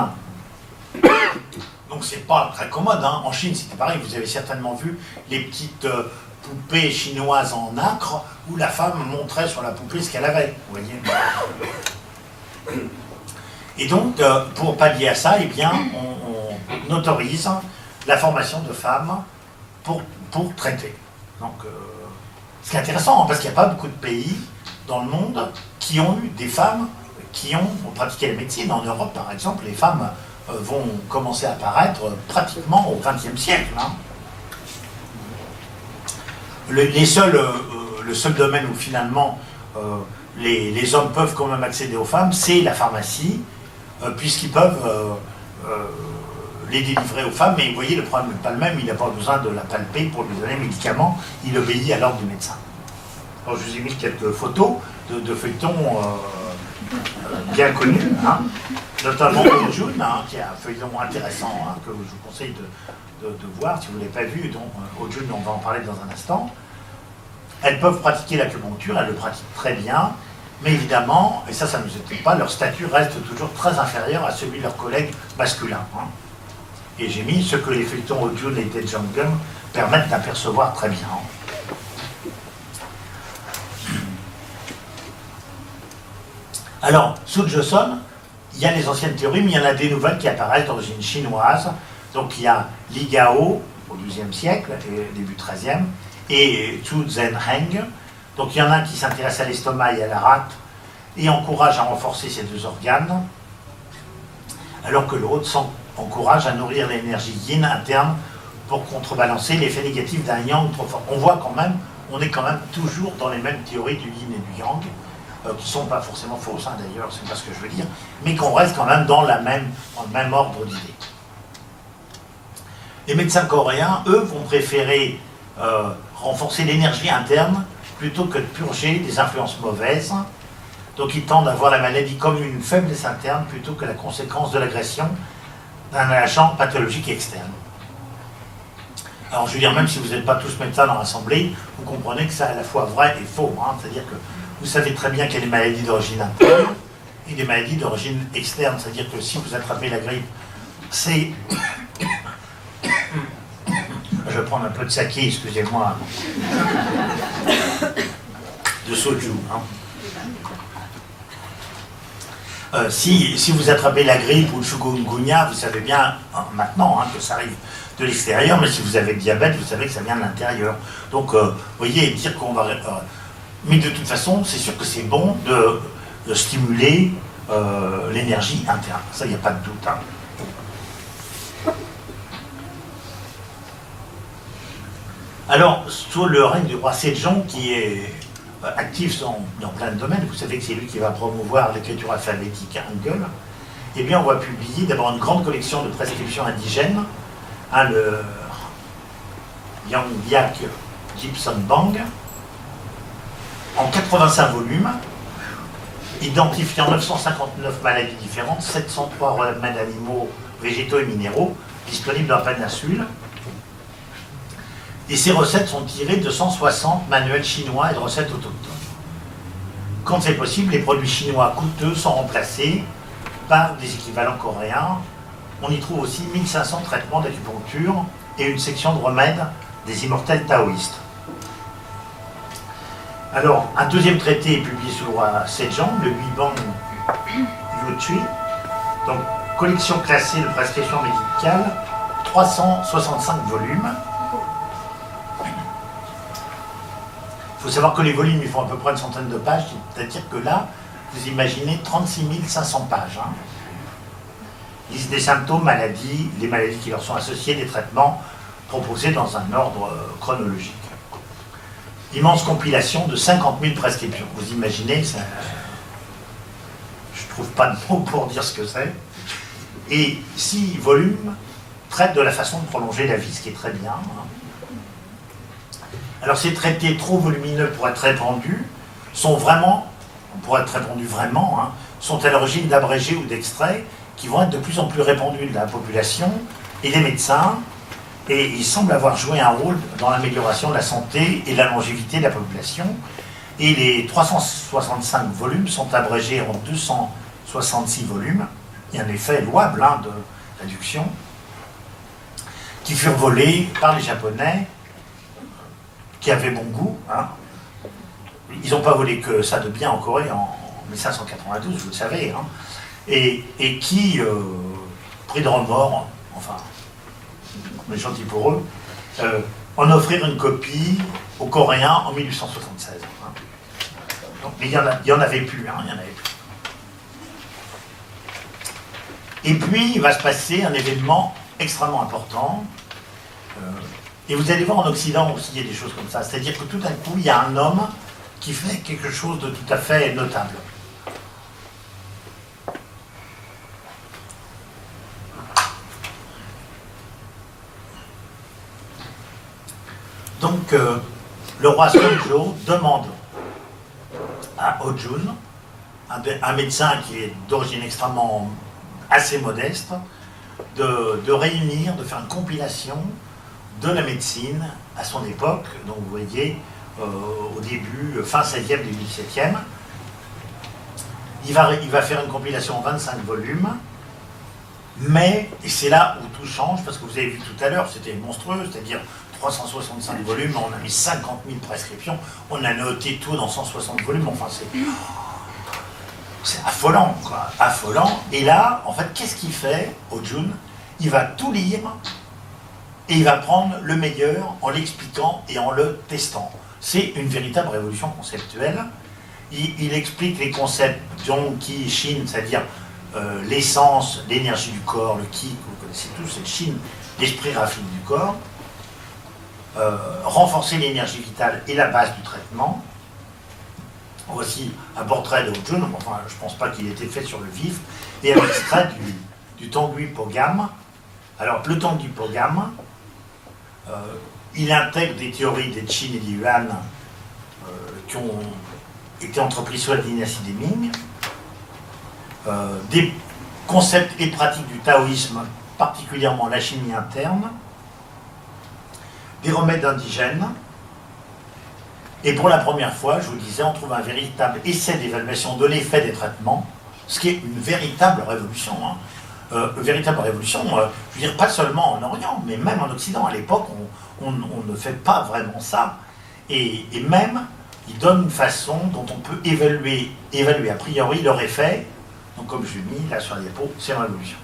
S1: Donc c'est pas très commode. Hein. En Chine, c'était pareil. Vous avez certainement vu les petites poupées chinoises en nacre où la femme montrait sur la poupée ce qu'elle avait. Vous voyez. Et donc, pour pallier à ça, eh bien, on autorise la formation de femmes pour traiter. Donc, ce qui est intéressant, hein, parce qu'il n'y a pas beaucoup de pays dans le monde qui ont eu des femmes qui ont pratiqué la médecine. En Europe, par exemple, les femmes vont commencer à apparaître pratiquement au XXe siècle. Hein. Le seul domaine où finalement les hommes peuvent quand même accéder aux femmes, c'est la pharmacie, puisqu'ils peuvent les délivrer aux femmes, mais vous voyez, le problème n'est pas le même, il n'a pas besoin de la palper pour lui donner les médicaments, il obéit à l'ordre du médecin. Alors, je vous ai mis quelques photos de feuilletons bien connus, hein, notamment Ojun, hein, qui est un feuilleton intéressant, hein, que je vous conseille de voir si vous ne l'avez pas vu, donc Ojun, on va en parler dans un instant. Elles peuvent pratiquer l'acupuncture, elles le pratiquent très bien, mais évidemment, et ça ne nous étonne pas, leur statut reste toujours très inférieur à celui de leurs collègues masculins. Hein. Et j'ai mis ce que les feuilletons Ojun et Ted Jangum permettent d'apercevoir très bien. Alors, sous Joseon, il y a les anciennes théories, mais il y en a des nouvelles qui apparaissent d'origine chinoise. Donc il y a Li Gao au XIIe siècle, début XIIIe, et Zhu Zhenheng. Donc il y en a un qui s'intéresse à l'estomac et à la rate et encourage à renforcer ces deux organes, alors que l'autre encourage à nourrir l'énergie yin interne pour contrebalancer l'effet négatif d'un yang trop fort. On voit quand même, on est quand même toujours dans les mêmes théories du yin et du yang, qui ne sont pas forcément fausses, hein, d'ailleurs, c'est pas ce que je veux dire, mais qu'on reste quand même dans le même ordre d'idées. Les médecins coréens, eux, vont préférer renforcer l'énergie interne plutôt que de purger des influences mauvaises. Donc ils tendent à voir la maladie comme une faiblesse interne plutôt que la conséquence de l'agression d'un agent pathologique externe. Alors je veux dire, même si vous n'êtes pas tous médecins dans l'Assemblée, vous comprenez que c'est à la fois vrai et faux. Hein, c'est-à-dire que vous savez très bien qu'il y a des maladies d'origine interne et des maladies d'origine externe. C'est-à-dire que si vous attrapez la grippe, c'est... Je vais prendre un peu de saké, excusez-moi, de soju. Hein. Si vous attrapez la grippe ou le chikungunya, vous savez bien maintenant que ça arrive de l'extérieur, mais si vous avez le diabète, vous savez que ça vient de l'intérieur. Donc, vous voyez, dire qu'on va... mais de toute façon, c'est sûr que c'est bon de stimuler l'énergie interne. Ça, il n'y a pas de doute. Hein. Alors, sous le règne du roi Sejong, qui est actif dans plein de domaines, vous savez que c'est lui qui va promouvoir l'écriture alphabétique Hangul, eh bien, on va publier d'abord une grande collection de prescriptions indigènes, le Yangyak Gibson Bang, en 85 volumes, identifiant 959 maladies différentes, 703 remèdes d'animaux, végétaux et minéraux, disponibles dans la péninsule. Et ces recettes sont tirées de 160 manuels chinois et de recettes autochtones. Quand c'est possible, les produits chinois coûteux sont remplacés par des équivalents coréens. On y trouve aussi 1500 traitements d'acupuncture et une section de remèdes des immortels taoïstes. Alors, un deuxième traité est publié sous le roi Sejong, le Huibang Yuchui, donc collection classée de prescriptions médicales, 365 volumes. Il faut savoir que les volumes, ils font à peu près une centaine de pages, c'est-à-dire que là, vous imaginez 36 500 pages. Liste des symptômes, maladies, les maladies qui leur sont associées, des traitements proposés dans un ordre chronologique. Immense compilation de 50 000 prescriptions. Vous imaginez, ça, je ne trouve pas de mots pour dire ce que c'est. Et 6 volumes traitent de la façon de prolonger la vie, ce qui est très bien. Alors ces traités trop volumineux pour être répandus sont vraiment, sont à l'origine d'abrégés ou d'extraits qui vont être de plus en plus répandus de la population et des médecins, et ils semblent avoir joué un rôle dans l'amélioration de la santé et de la longévité de la population. Et les 365 volumes sont abrégés en 266 volumes. Il y a un effet louable de réduction, qui furent volés par les Japonais, qui avaient bon goût. Ils n'ont pas volé que ça de bien en Corée en 1592, vous le savez, et qui, pris de remords, enfin, mais gentil pour eux, en offrirent une copie aux Coréens en 1876. Donc, mais il y en avait plus, il y en avait plus. Et puis, il va se passer un événement extrêmement important. Et vous allez voir en Occident aussi, il y a des choses comme ça. C'est-à-dire que tout d'un coup, il y a un homme qui fait quelque chose de tout à fait notable. Donc, le roi Sonjo demande à Ho-Jun, un médecin qui est d'origine extrêmement assez modeste, de réunir, de faire une compilation de la médecine à son époque. Donc vous voyez, au début, fin 16e, début 17e. Il va faire une compilation en 25 volumes, mais, et c'est là où tout change, parce que vous avez vu tout à l'heure, c'était monstrueux, c'est-à-dire 365 volumes, on a mis 50 000 prescriptions, on a noté tout dans 160 volumes, enfin c'est affolant, quoi, affolant. Et là, en fait, qu'est-ce qu'il fait, Ho-Jun? Il va tout lire, et il va prendre le meilleur en l'expliquant et en le testant. C'est une véritable révolution conceptuelle. Il explique les concepts Zhong, Qi, Shin, c'est-à-dire l'essence, l'énergie du corps, le Qi, que vous connaissez tous, c'est le Shin, l'esprit raffiné du corps. Renforcer l'énergie vitale et la base du traitement. Voici un portrait de Ho-Jun, enfin je ne pense pas qu'il ait été fait sur le vif, et un extrait du Tongui Pogam. Alors le Tongui Pogam, il intègre des théories des Qin et des Yuan qui ont été entreprises sous la dynastie des Ming, des concepts et pratiques du taoïsme, particulièrement la chimie interne, des remèdes indigènes, et pour la première fois, je vous disais, on trouve un véritable essai d'évaluation de l'effet des traitements, ce qui est une véritable révolution. Véritable révolution, je veux dire, pas seulement en Orient, mais même en Occident. À l'époque, on ne fait pas vraiment ça. Et même, il donne une façon dont on peut évaluer a priori leur effet. Donc, comme je l'ai mis là sur la diapo, c'est une révolution.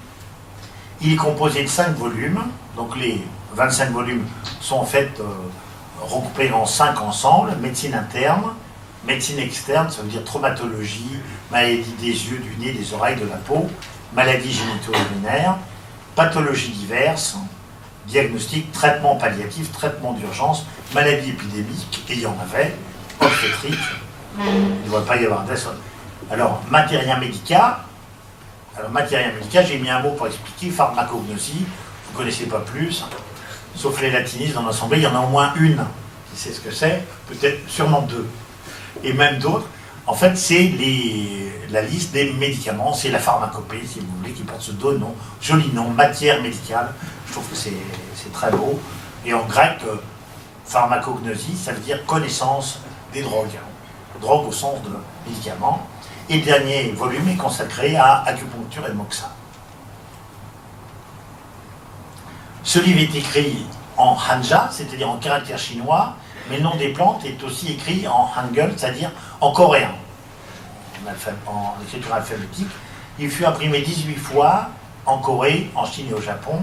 S1: Il est composé de 5 volumes, donc les 25 volumes sont en fait regroupés en 5 ensembles: médecine interne, médecine externe, ça veut dire traumatologie, maladie des yeux, du nez, des oreilles, de la peau, maladies génito-urinaires, pathologies diverses, diagnostic, traitement palliatif, traitement d'urgence, maladie épidémique, et il y en avait, obstétrique, il ne devrait pas y avoir d'essai. Alors, Materia Medica, j'ai mis un mot pour expliquer, pharmacognosie, vous ne connaissez pas plus, sauf les latinistes dans l'assemblée, il y en a au moins une qui sait ce que c'est, peut-être sûrement deux, et même d'autres. En fait, c'est la liste des médicaments, c'est la pharmacopée, si vous voulez, qui porte ce beau nom, joli nom, matière médicale. Je trouve que c'est très beau. Et en grec, pharmacognosie, ça veut dire connaissance des drogues. Drogue au sens de médicaments. Et le dernier volume est consacré à acupuncture et moxa. Ce livre est écrit en hanja, c'est-à-dire en caractère chinois, mais le nom des plantes est aussi écrit en hangul, c'est-à-dire en coréen, en écriture alphabétique. Il fut imprimé 18 fois en Corée, en Chine et au Japon.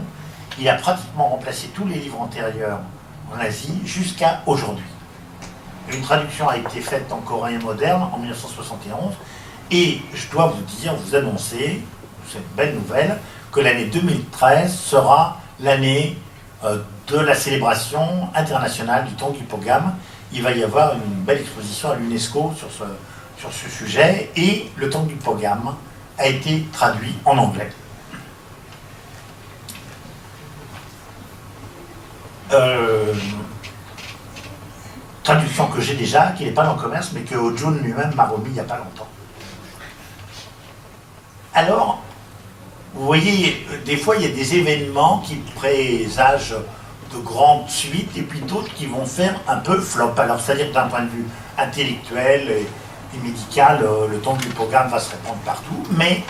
S1: Il a pratiquement remplacé tous les livres antérieurs en Asie jusqu'à aujourd'hui. Une traduction a été faite en coréen moderne en 1971 et je dois vous dire, vous annoncer, cette belle nouvelle, que l'année 2013 sera l'année de la célébration internationale du Tongyi Pogam. Il va y avoir une belle exposition à l'UNESCO sur ce sujet et le Tongyi Pogam a été traduit en anglais. Traduction que j'ai déjà, qui n'est pas dans le commerce, mais que Ho-Jun lui-même m'a remis il n'y a pas longtemps. Alors, vous voyez, des fois il y a des événements qui présagent de grandes suites et puis d'autres qui vont faire un peu flop. Alors, c'est-à-dire que d'un point de vue intellectuel et médical, le Tongyi Pogam va se répandre partout, mais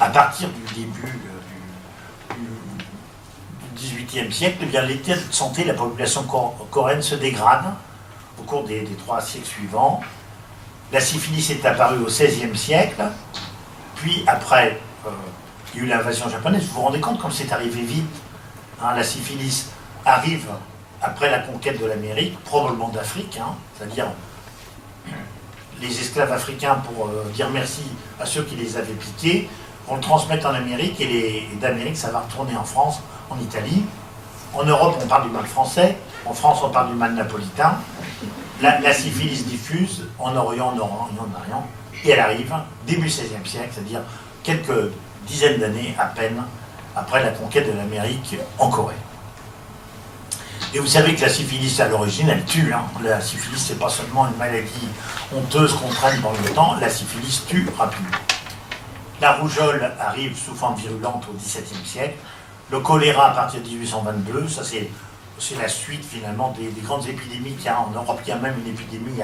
S1: à partir du début du XVIIIe siècle, eh bien, l'état de santé de la population coréenne se dégrade au cours des 3 siècles suivants. La syphilis est apparue au XVIe siècle, puis après, il y a eu l'invasion japonaise. Vous vous rendez compte comme c'est arrivé vite, hein, la syphilis arrive après la conquête de l'Amérique, probablement d'Afrique, hein, c'est-à-dire les esclaves africains, pour dire merci à ceux qui les avaient piqués, vont le transmettre en Amérique, et d'Amérique, ça va retourner en France, en Italie. En Europe, on parle du mal français, en France, on parle du mal napolitain. La syphilis diffuse, en Orient, et elle arrive début XVIe siècle, c'est-à-dire quelques dizaines d'années à peine après la conquête de l'Amérique en Corée. Et vous savez que la syphilis, à l'origine, elle tue. Hein. La syphilis, c'est pas seulement une maladie honteuse qu'on traîne dans le temps, la syphilis tue rapidement. La rougeole arrive sous forme virulente au XVIIe siècle. Le choléra à partir de 1822, ça c'est la suite finalement des grandes épidémies qu'il y a en Europe. Il y a même une épidémie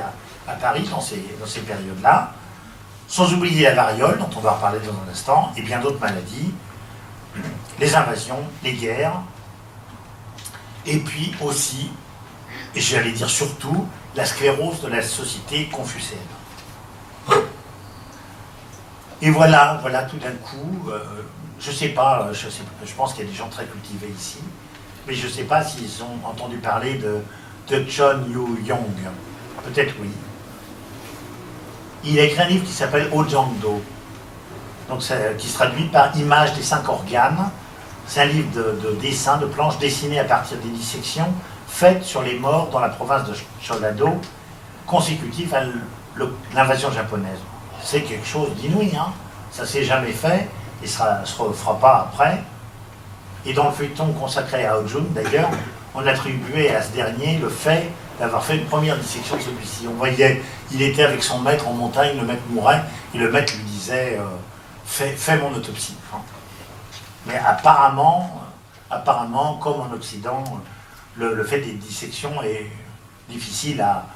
S1: à Paris dans ces périodes-là. Sans oublier la variole, dont on va reparler dans un instant, et bien d'autres maladies, les invasions, les guerres, et puis aussi, et j'allais dire surtout, la sclérose de la société confucéenne. Et voilà tout d'un coup, je sais pas, je pense qu'il y a des gens très cultivés ici, mais je ne sais pas s'ils ont entendu parler de Chon Yu-Yong. Peut-être oui. Il a écrit un livre qui s'appelle Ojangdo, donc qui se traduit par Images des 5 organes. C'est un livre de dessins, de planches dessinées à partir des dissections faites sur les morts dans la province de Chollado, consécutive à l'invasion japonaise. C'est quelque chose d'inouï, hein. Ça ne s'est jamais fait, et ça ne se refera pas après. Et dans le feuilleton consacré à Ho-Jun, d'ailleurs, on attribuait à ce dernier le fait d'avoir fait une première dissection de celui-ci. On voyait, il était avec son maître en montagne, le maître mourait, et le maître lui disait fais mon autopsie. Hein. Mais apparemment, comme en Occident, le fait des dissections est difficile à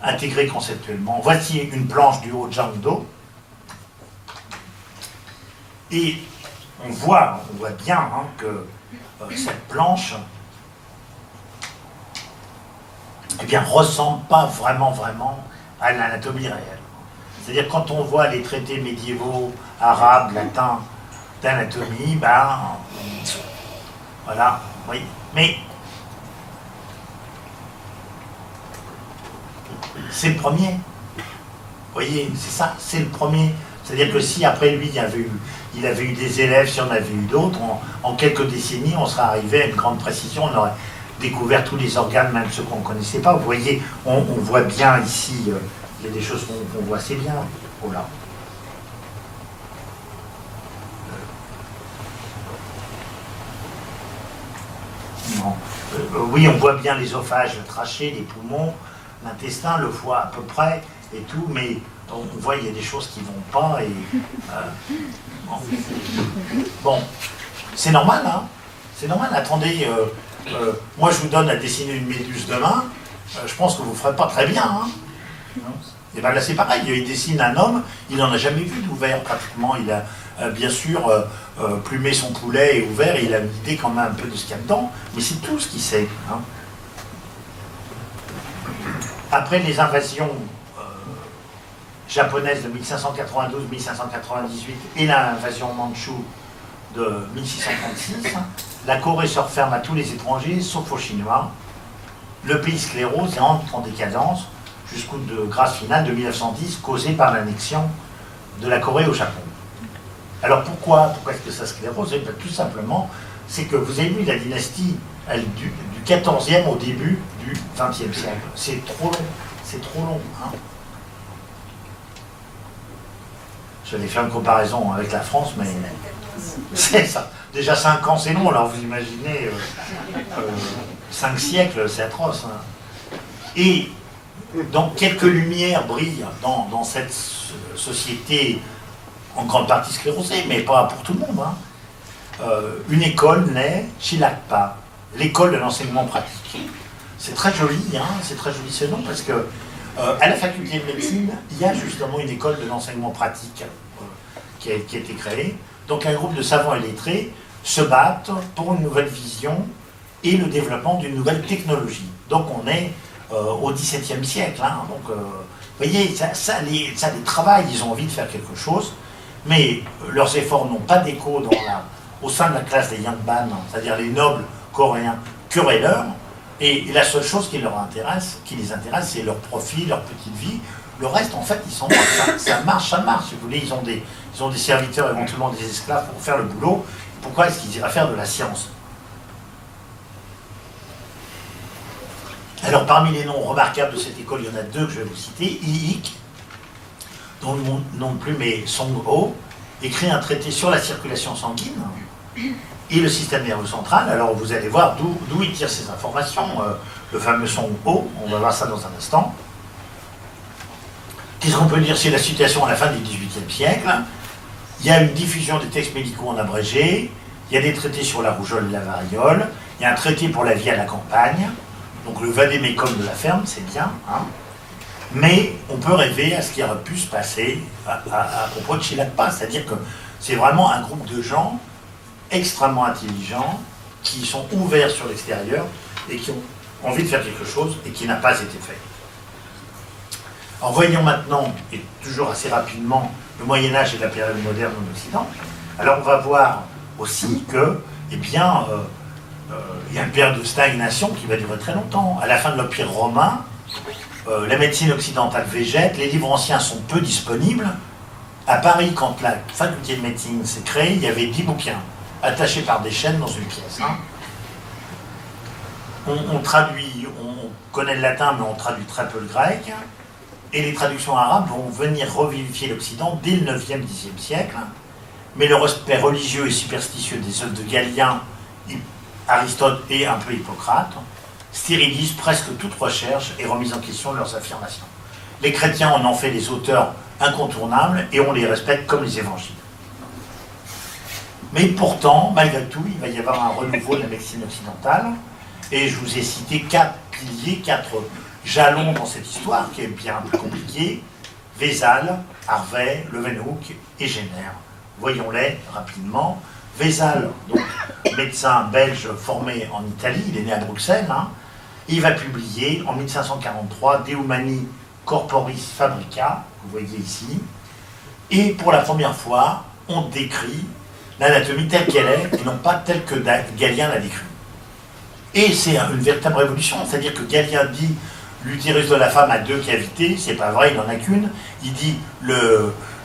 S1: intégrer conceptuellement. Voici une planche du Ojangdo. Et on voit bien hein, que cette planche eh bien, ressemble pas vraiment à l'anatomie réelle. C'est-à-dire quand on voit les traités médiévaux, arabes, latins d'anatomie, ben voilà, oui. Mais c'est le premier. Vous voyez, c'est ça, c'est le premier. C'est-à-dire que si après lui il avait eu des élèves, si on avait eu d'autres, en quelques décennies, on serait arrivé à une grande précision, on aurait découvert tous les organes, même ceux qu'on ne connaissait pas. Vous voyez, on voit bien ici, il y a des choses qu'on voit assez bien. Oh là. Non. Oui, on voit bien l'ésophage, le trachée, les poumons, l'intestin, le foie à peu près, et tout, mais on voit il y a des choses qui ne vont pas, et... bon, c'est normal, hein. C'est normal, attendez, moi je vous donne à dessiner une méduse demain, je pense que vous ne ferez pas très bien, hein. Et bien là c'est pareil, il dessine un homme, il n'en a jamais vu d'ouvert pratiquement, il a bien sûr plumé son poulet et ouvert, il a une idée quand même un peu de ce qu'il y a dedans, mais c'est tout ce qu'il sait. Hein. Après les invasions japonaises de 1592-1598 et l'invasion mandchoue de 1636, la Corée se referme à tous les étrangers, sauf aux Chinois. Le pays sclérose et entre en décadence, jusqu'au de grâce finale de 1910, causée par l'annexion de la Corée au Japon. Alors pourquoi est-ce que ça sclérose? Eh bien, tout simplement, c'est que vous avez vu la dynastie du 14e au début du 20e siècle. C'est trop long, hein. Je vais faire une comparaison avec la France, mais c'est ça. Déjà 5 ans, c'est long, alors vous imaginez 5 siècles, c'est atroce. Hein. Et donc quelques lumières brillent dans cette société en grande partie sclérosée, mais pas pour tout le monde. Hein. Une école naît, Chilakpa, l'école de l'enseignement pratique. C'est très joli, hein, c'est très joli ce nom, parce que à la faculté de médecine, il y a justement une école de l'enseignement pratique qui a été créée. Donc un groupe de savants et lettrés se battent pour une nouvelle vision et le développement d'une nouvelle technologie. Donc on est au XVIIe siècle. Hein, donc vous voyez, ça les travaille, ils ont envie de faire quelque chose, mais leurs efforts n'ont pas d'écho au sein de la classe des Yangban, c'est-à-dire les nobles coréens querelleurs. Et la seule chose qui les intéresse, c'est leur profit, leur petite vie. Le reste, en fait, ils s'en moquent. Ça marche, si vous voulez. Ils ont des serviteurs, éventuellement des esclaves pour faire le boulot. Pourquoi est-ce qu'ils iraient faire de la science? Alors, parmi les noms remarquables de cette école, il y en a deux que je vais vous citer. Yi-Ik, dont le nom de plume est Song-Ho, écrit un traité sur la circulation sanguine et le système nerveux central. Alors vous allez voir d'où il tire ces informations, le fameux Song-Ho, on va voir ça dans un instant. Qu'est-ce qu'on peut dire? C'est la situation à la fin du XVIIIe siècle. Il y a une diffusion des textes médicaux en abrégé, il y a des traités sur la rougeole et la variole, il y a un traité pour la vie à la campagne, donc le vadémécum de la ferme, c'est bien, hein. Mais on peut rêver à ce qui aurait pu se passer à propos de Chilakpa, c'est-à-dire que c'est vraiment un groupe de gens extrêmement intelligents, qui sont ouverts sur l'extérieur et qui ont envie de faire quelque chose et qui n'a pas été fait. Alors voyons maintenant, et toujours assez rapidement, le Moyen-Âge et la période moderne en Occident. Alors on va voir aussi que, eh bien, il y a une période de stagnation qui va durer très longtemps. À la fin de l'Empire romain, la médecine occidentale végète, les livres anciens sont peu disponibles. À Paris, quand la faculté de médecine s'est créée, il y avait 10 bouquins attachés par des chaînes dans une pièce. Hein. On traduit, on connaît le latin, mais on traduit très peu le grec. Et les traductions arabes vont venir revivifier l'Occident dès le 9e, 10e siècle. Mais le respect religieux et superstitieux des œuvres de Galien, Aristote et un peu Hippocrate stérilisent presque toute recherche et remise en question de leurs affirmations. Les chrétiens en ont fait des auteurs incontournables et on les respecte comme les évangiles. Mais pourtant, malgré tout, il va y avoir un renouveau de la médecine occidentale. Et je vous ai cité 4 piliers, 4 jalons dans cette histoire, qui est bien plus compliquée. Vézal, Harvey, Leeuwenhoek et Jenner. Voyons-les rapidement. Vézal, donc médecin belge formé en Italie, il est né à Bruxelles. Hein. Il va publier en 1543 De Humani Corporis Fabrica, vous voyez ici. Et pour la première fois, on décrit l'anatomie telle qu'elle est et non pas telle que Galien l'a décrit. Et c'est une véritable révolution, c'est-à-dire que Galien dit l'utérus de la femme a 2 cavités, c'est pas vrai, il n'en a qu'une. Il dit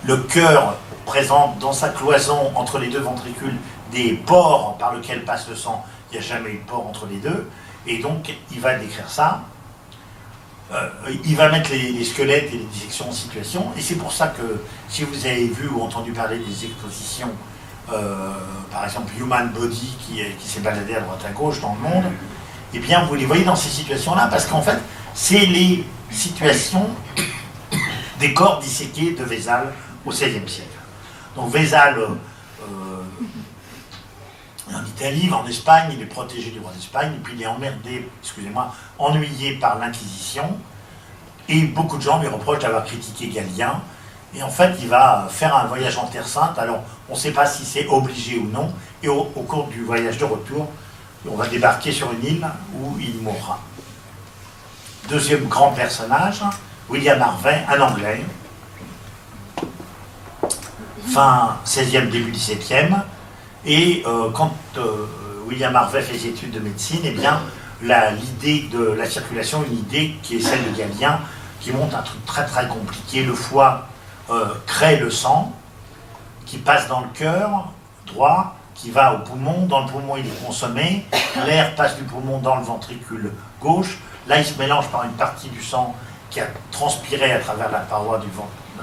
S1: Le cœur présente dans sa cloison entre les deux ventricules des pores par lesquels passe le sang. Il n'y a jamais eu de pore entre les deux. Et donc, il va décrire ça. Il va mettre les squelettes et les dissections en situation. Et c'est pour ça que, si vous avez vu ou entendu parler des expositions, par exemple Human Body, qui s'est baladé à droite à gauche dans le monde, eh bien, vous les voyez dans ces situations-là, parce qu'en fait, c'est les situations des corps disséqués de Vézal au XVIe siècle. Donc Vézal, en Italie, en Espagne, il est protégé du roi d'Espagne, et puis il est emmerdé, ennuyé par l'Inquisition, et beaucoup de gens lui reprochent d'avoir critiqué Galien, et en fait, il va faire un voyage en Terre Sainte. Alors, on ne sait pas si c'est obligé ou non, et au cours du voyage de retour, on va débarquer sur une île où il mourra. Deuxième grand personnage, William Harvey, un Anglais, fin 16e, début 17e, et quand William Harvey fait ses études de médecine, eh bien, l'idée de la circulation, une idée qui est celle de Galien, qui montre un truc très très compliqué. Le foie crée le sang, qui passe dans le cœur droit, qui va au poumon. Dans le poumon, il est consommé. L'air passe du poumon dans le ventricule gauche. Là, il se mélange par une partie du sang qui a transpiré à travers la paroi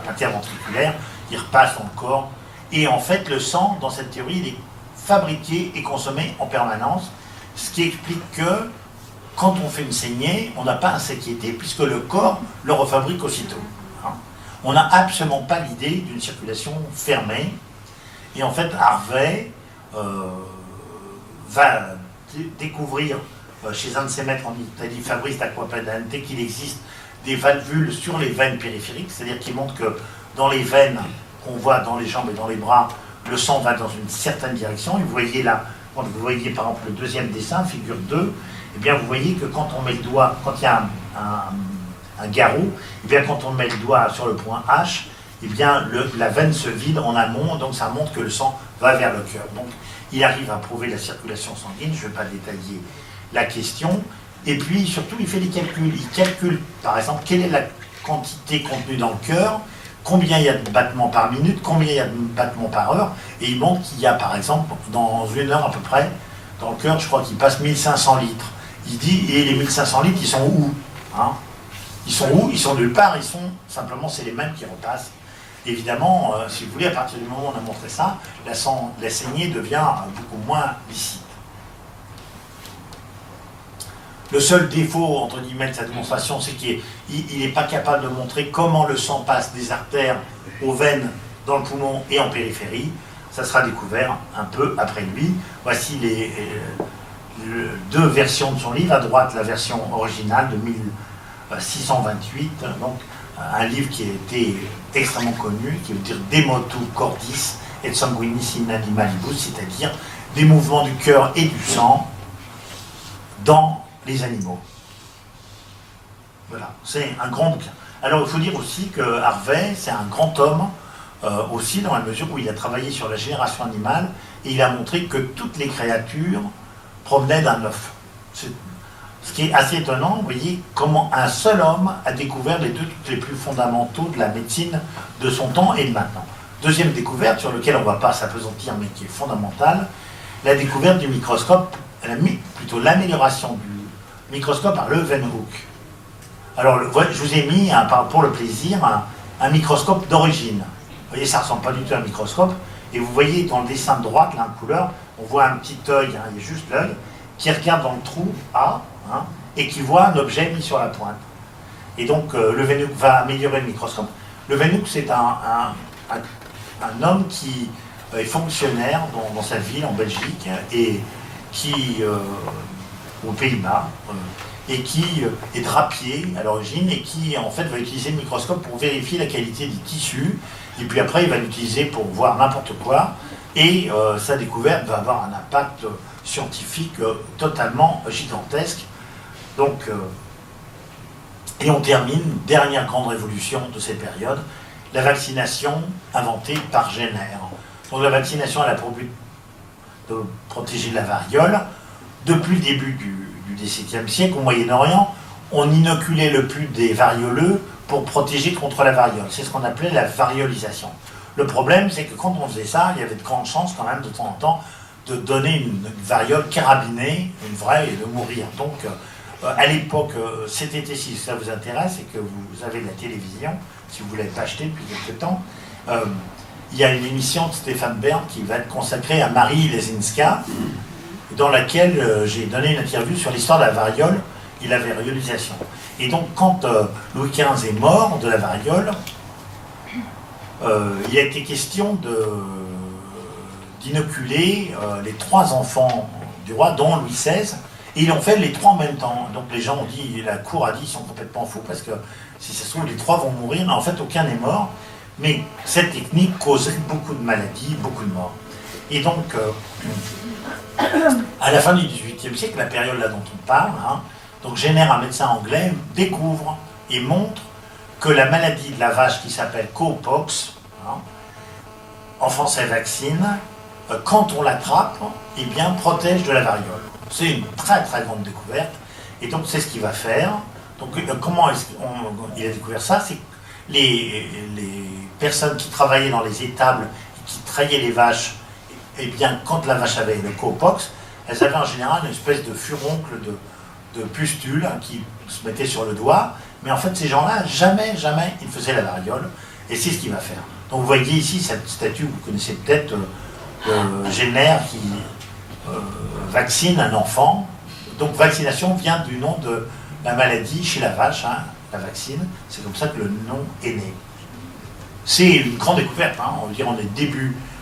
S1: interventriculaire. Il repasse dans le corps. Et en fait, le sang, dans cette théorie, il est fabriqué et consommé en permanence. Ce qui explique que, quand on fait une saignée, on n'a pas à s'inquiéter, puisque le corps le refabrique aussitôt. On n'a absolument pas l'idée d'une circulation fermée. Et en fait, Harvey va découvrir chez un de ses maîtres en Italie, Fabrice d'Acquapendente, qu'il existe des valvules sur les veines périphériques, c'est-à-dire qu'il montre que dans les veines qu'on voit dans les jambes et dans les bras, le sang va dans une certaine direction. Et vous voyez là, quand vous voyez par exemple le deuxième dessin, figure 2, eh bien vous voyez que quand on met le doigt, quand il y a un garrot, eh bien quand on met le doigt sur le point H, eh bien la veine se vide en amont, donc ça montre que le sang va vers le cœur. Donc il arrive à prouver la circulation sanguine, je ne vais pas détailler la question, et puis surtout il fait des calculs. Il calcule par exemple quelle est la quantité contenue dans le cœur, combien il y a de battements par minute, combien il y a de battements par heure, et il montre qu'il y a par exemple dans une heure à peu près, dans le cœur je crois qu'il passe 1500 litres. Il dit, et les 1500 litres ils sont où, hein? Ils sont où? Ils sont nulle part, ils sont simplement, c'est les mêmes qui repassent. Évidemment, si vous voulez, à partir du moment où on a montré ça, la saignée devient beaucoup moins licite. Le seul défaut, entre guillemets, de sa démonstration, c'est qu'il n'est pas capable de montrer comment le sang passe des artères aux veines dans le poumon et en périphérie. Ça sera découvert un peu après lui. Voici les deux versions de son livre. À droite, la version originale de 1628, donc un livre qui a été extrêmement connu, qui veut dire De motu cordis et sanguinis in animalibus, c'est-à-dire des mouvements du cœur et du sang dans les animaux. Voilà, c'est un grand bouquin. Alors il faut dire aussi que Harvey, c'est un grand homme, aussi dans la mesure où il a travaillé sur la génération animale, et il a montré que toutes les créatures provenaient d'un œuf. Ce qui est assez étonnant, vous voyez, comment un seul homme a découvert les deux trucs les plus fondamentaux de la médecine de son temps et de maintenant. Deuxième découverte, sur laquelle on ne va pas s'apesantir, mais qui est fondamentale, la découverte du microscope, plutôt l'amélioration du microscope par Leeuwenhoek. Alors, je vous ai mis, pour le plaisir, un microscope d'origine. Vous voyez, ça ne ressemble pas du tout à un microscope. Et vous voyez, dans le dessin de droite, là, en couleur, on voit un petit œil, hein, il y a juste l'œil, qui regarde dans le trou A, hein, et qui voit un objet mis sur la pointe. Et donc, Leeuwenhoek va améliorer le microscope. Leeuwenhoek, c'est un homme qui est fonctionnaire dans sa ville, en Belgique, et qui, aux Pays-Bas, et qui est drapier à l'origine, et qui, en fait, va utiliser le microscope pour vérifier la qualité des tissus, et puis après, il va l'utiliser pour voir n'importe quoi, et sa découverte va avoir un impact scientifique totalement gigantesque. Donc, et on termine, dernière grande révolution de cette période, la vaccination inventée par Jenner. Donc la vaccination, elle a pour but de protéger de la variole. Depuis le début du XVIIe siècle, au Moyen-Orient, on inoculait le plus des varioleux pour protéger contre la variole. C'est ce qu'on appelait la variolisation. Le problème, c'est que quand on faisait ça, il y avait de grandes chances quand même de temps en temps de donner une variole carabinée, une vraie, et de mourir. Donc, à l'époque, cet été, si ça vous intéresse et que vous avez de la télévision, si vous ne l'avez pas acheté depuis quelques temps, il y a une émission de Stéphane Bern qui va être consacrée à Marie Lesinska, dans laquelle j'ai donné une interview sur l'histoire de la variole et la variolisation. Et donc, quand Louis XV est mort de la variole, il a été question d'inoculer les 3 enfants du roi, dont Louis XVI, et ils ont fait les 3 en même temps. Donc les gens ont dit, la cour a dit, ils sont complètement fous, parce que si ça se trouve, les 3 vont mourir, mais en fait aucun n'est mort. Mais cette technique causerait beaucoup de maladies, beaucoup de morts. Et donc, à la fin du XVIIIe siècle, la période là dont on parle, donc Jenner, un médecin anglais, découvre et montre que la maladie de la vache qui s'appelle cowpox, en français vaccine, quand on l'attrape, eh bien, protège de la variole. C'est une très très grande découverte, et donc c'est ce qu'il va faire. Donc comment est-ce qu'il a découvert ça? C'est que les personnes qui travaillaient dans les étables et qui traillaient les vaches, eh bien, quand la vache avait le cowpox, elles avaient en général une espèce de furoncle de pustules qui se mettaient sur le doigt, mais en fait ces gens-là, jamais ils faisaient la variole, et c'est ce qu'il va faire. Donc vous voyez ici cette statue, vous connaissez peut-être, Jenner qui vaccine un enfant. Donc vaccination vient du nom de la maladie chez la vache, la vaccine, c'est comme ça que le nom est né. C'est une grande découverte, on veut dire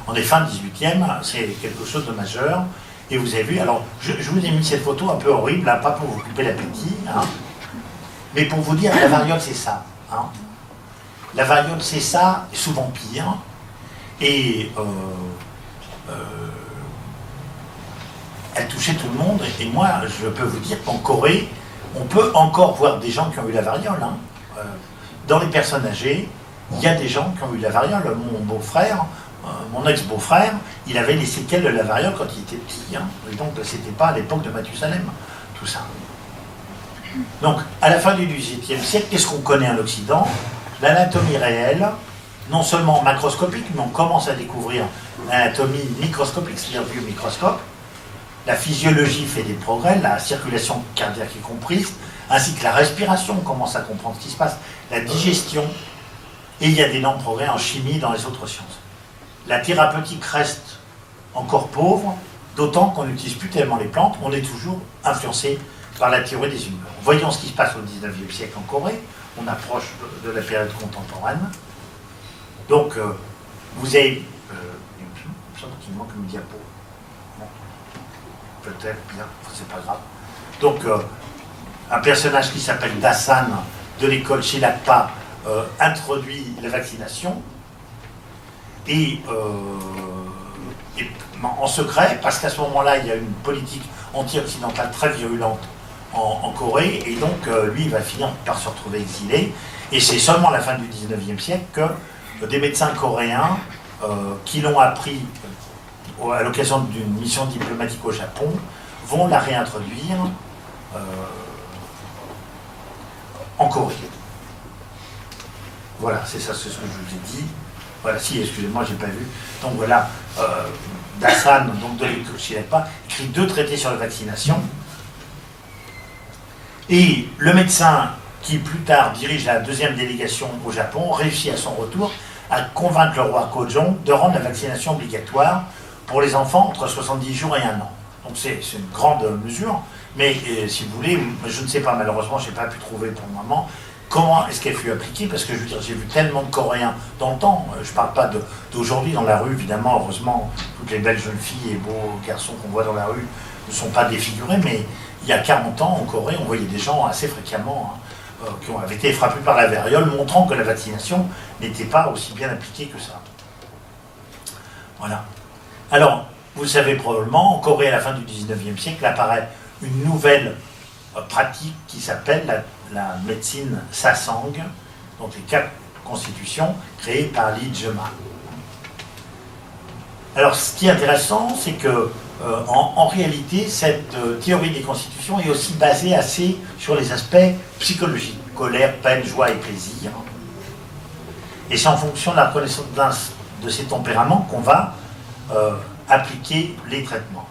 S1: on est fin 18e, c'est quelque chose de majeur. Et vous avez vu, alors je vous ai mis cette photo un peu horrible, pas pour vous couper l'appétit, mais pour vous dire, la variole c'est ça. La variole c'est ça, souvent pire, et elle touchait tout le monde, et moi je peux vous dire qu'en Corée, on peut encore voir des gens qui ont eu la variole. Dans les personnes âgées, il y a des gens qui ont eu la variole. Mon beau-frère, mon ex-beau-frère, il avait les séquelles de la variole quand il était petit. Et donc c'était pas à l'époque de Mathusalem, tout ça. Donc, à la fin du XVIIIe siècle, qu'est-ce qu'on connaît en Occident? L'anatomie réelle, non seulement macroscopique, mais on commence à découvrir l'anatomie microscopique, c'est-à-dire vue au microscope. La physiologie fait des progrès, la circulation cardiaque est comprise, ainsi que la respiration, on commence à comprendre ce qui se passe, la digestion, et il y a d'énormes progrès en chimie dans les autres sciences. La thérapeutique reste encore pauvre, d'autant qu'on n'utilise plus tellement les plantes, on est toujours influencé par la théorie des humeurs. Voyons ce qui se passe au XIXe siècle en Corée, on approche de la période contemporaine. Donc, vous avez... il me semble qu'il manque une diapo. Peut-être, bien, c'est pas grave. Donc, un personnage qui s'appelle Dassan, de l'école Shilakpa, introduit la vaccination, et en secret, parce qu'à ce moment-là, il y a une politique anti-occidentale très virulente en Corée, et donc lui, il va finir par se retrouver exilé, et c'est seulement à la fin du XIXe siècle que des médecins coréens qui l'ont appris à l'occasion d'une mission diplomatique au Japon, vont la réintroduire en Corée. Voilà, c'est ça, c'est ce que je vous ai dit. Voilà, si, excusez-moi, j'ai pas vu. Donc voilà, Dassan, donc de l'école Shilakpa, écrit 2 traités sur la vaccination. Et le médecin qui plus tard dirige la 2e délégation au Japon réussit à son retour à convaincre le roi Kojong de rendre la vaccination obligatoire pour les enfants entre 70 jours et 1 an. Donc c'est une grande mesure, mais si vous voulez, je ne sais pas, malheureusement, je n'ai pas pu trouver pour le moment comment est-ce qu'elle fut appliquée, parce que je veux dire, j'ai vu tellement de Coréens dans le temps, je ne parle pas d'aujourd'hui dans la rue, évidemment, heureusement, toutes les belles jeunes filles et beaux garçons qu'on voit dans la rue ne sont pas défigurés, mais il y a 40 ans, en Corée, on voyait des gens assez fréquemment qui avaient été frappés par la variole, montrant que la vaccination n'était pas aussi bien appliquée que ça. Voilà. Alors, vous le savez probablement, en Corée, à la fin du XIXe siècle, apparaît une nouvelle pratique qui s'appelle la médecine Sasang, donc les 4 constitutions créées par Lee Je-ma. Alors, ce qui est intéressant, c'est que en réalité, cette théorie des constitutions est aussi basée assez sur les aspects psychologiques. colère, peine, joie et plaisir. Et c'est en fonction de la reconnaissance de ces tempéraments qu'on va appliquer les traitements.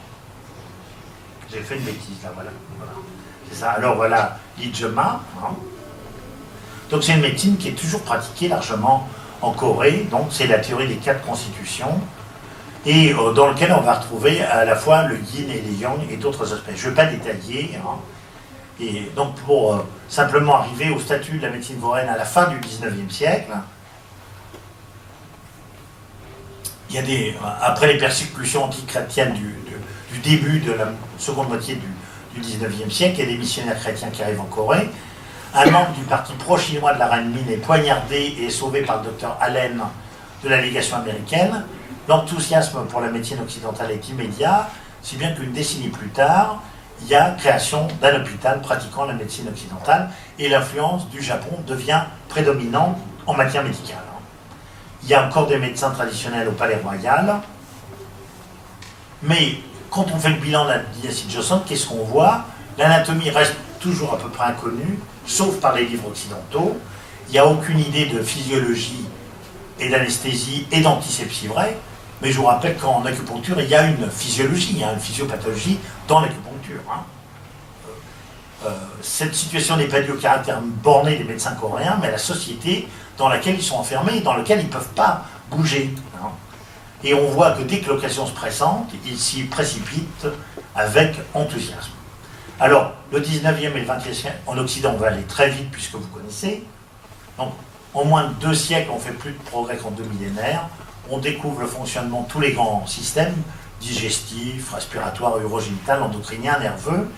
S1: J'ai fait une bêtise là, voilà. C'est ça. Alors voilà, l'Ijema. Donc c'est une médecine qui est toujours pratiquée largement en Corée. Donc c'est la théorie des 4 constitutions. Et dans lequel on va retrouver à la fois le yin et les yang et d'autres aspects. Je ne vais pas détailler. Et donc pour simplement arriver au statut de la médecine coréenne à la fin du 19e siècle, il y a après les persécutions antichrétiennes du début de la seconde moitié du 19e siècle, il y a des missionnaires chrétiens qui arrivent en Corée. Un membre du parti pro-chinois de la reine Min est poignardé et sauvé par le docteur Allen de la légation américaine. L'enthousiasme pour la médecine occidentale est immédiat, si bien qu'une décennie plus tard, il y a création d'un hôpital pratiquant la médecine occidentale et l'influence du Japon devient prédominante en matière médicale. Il y a encore des médecins traditionnels au Palais Royal, mais quand on fait le bilan de la dynastie de Joseon, qu'est-ce qu'on voit? L'anatomie reste toujours à peu près inconnue, sauf par les livres occidentaux. Il n'y a aucune idée de physiologie et d'anesthésie et d'antisepsie vraie, mais je vous rappelle qu'en acupuncture, il y a une physiologie, il y a une physiopathologie dans l'acupuncture. Cette situation n'est pas due au caractère borné des médecins coréens, mais à la société dans laquelle ils sont enfermés et dans laquelle ils ne peuvent pas bouger. Et on voit que dès que l'occasion se présente, ils s'y précipitent avec enthousiasme. Alors, le 19e et le 20e siècle, en Occident, on va aller très vite puisque vous connaissez. Donc, en moins de 2 siècles, on fait plus de progrès qu'en 2 millénaires. On découvre le fonctionnement de tous les grands systèmes, digestifs, respiratoires, urogénital, endocriniens, nerveux.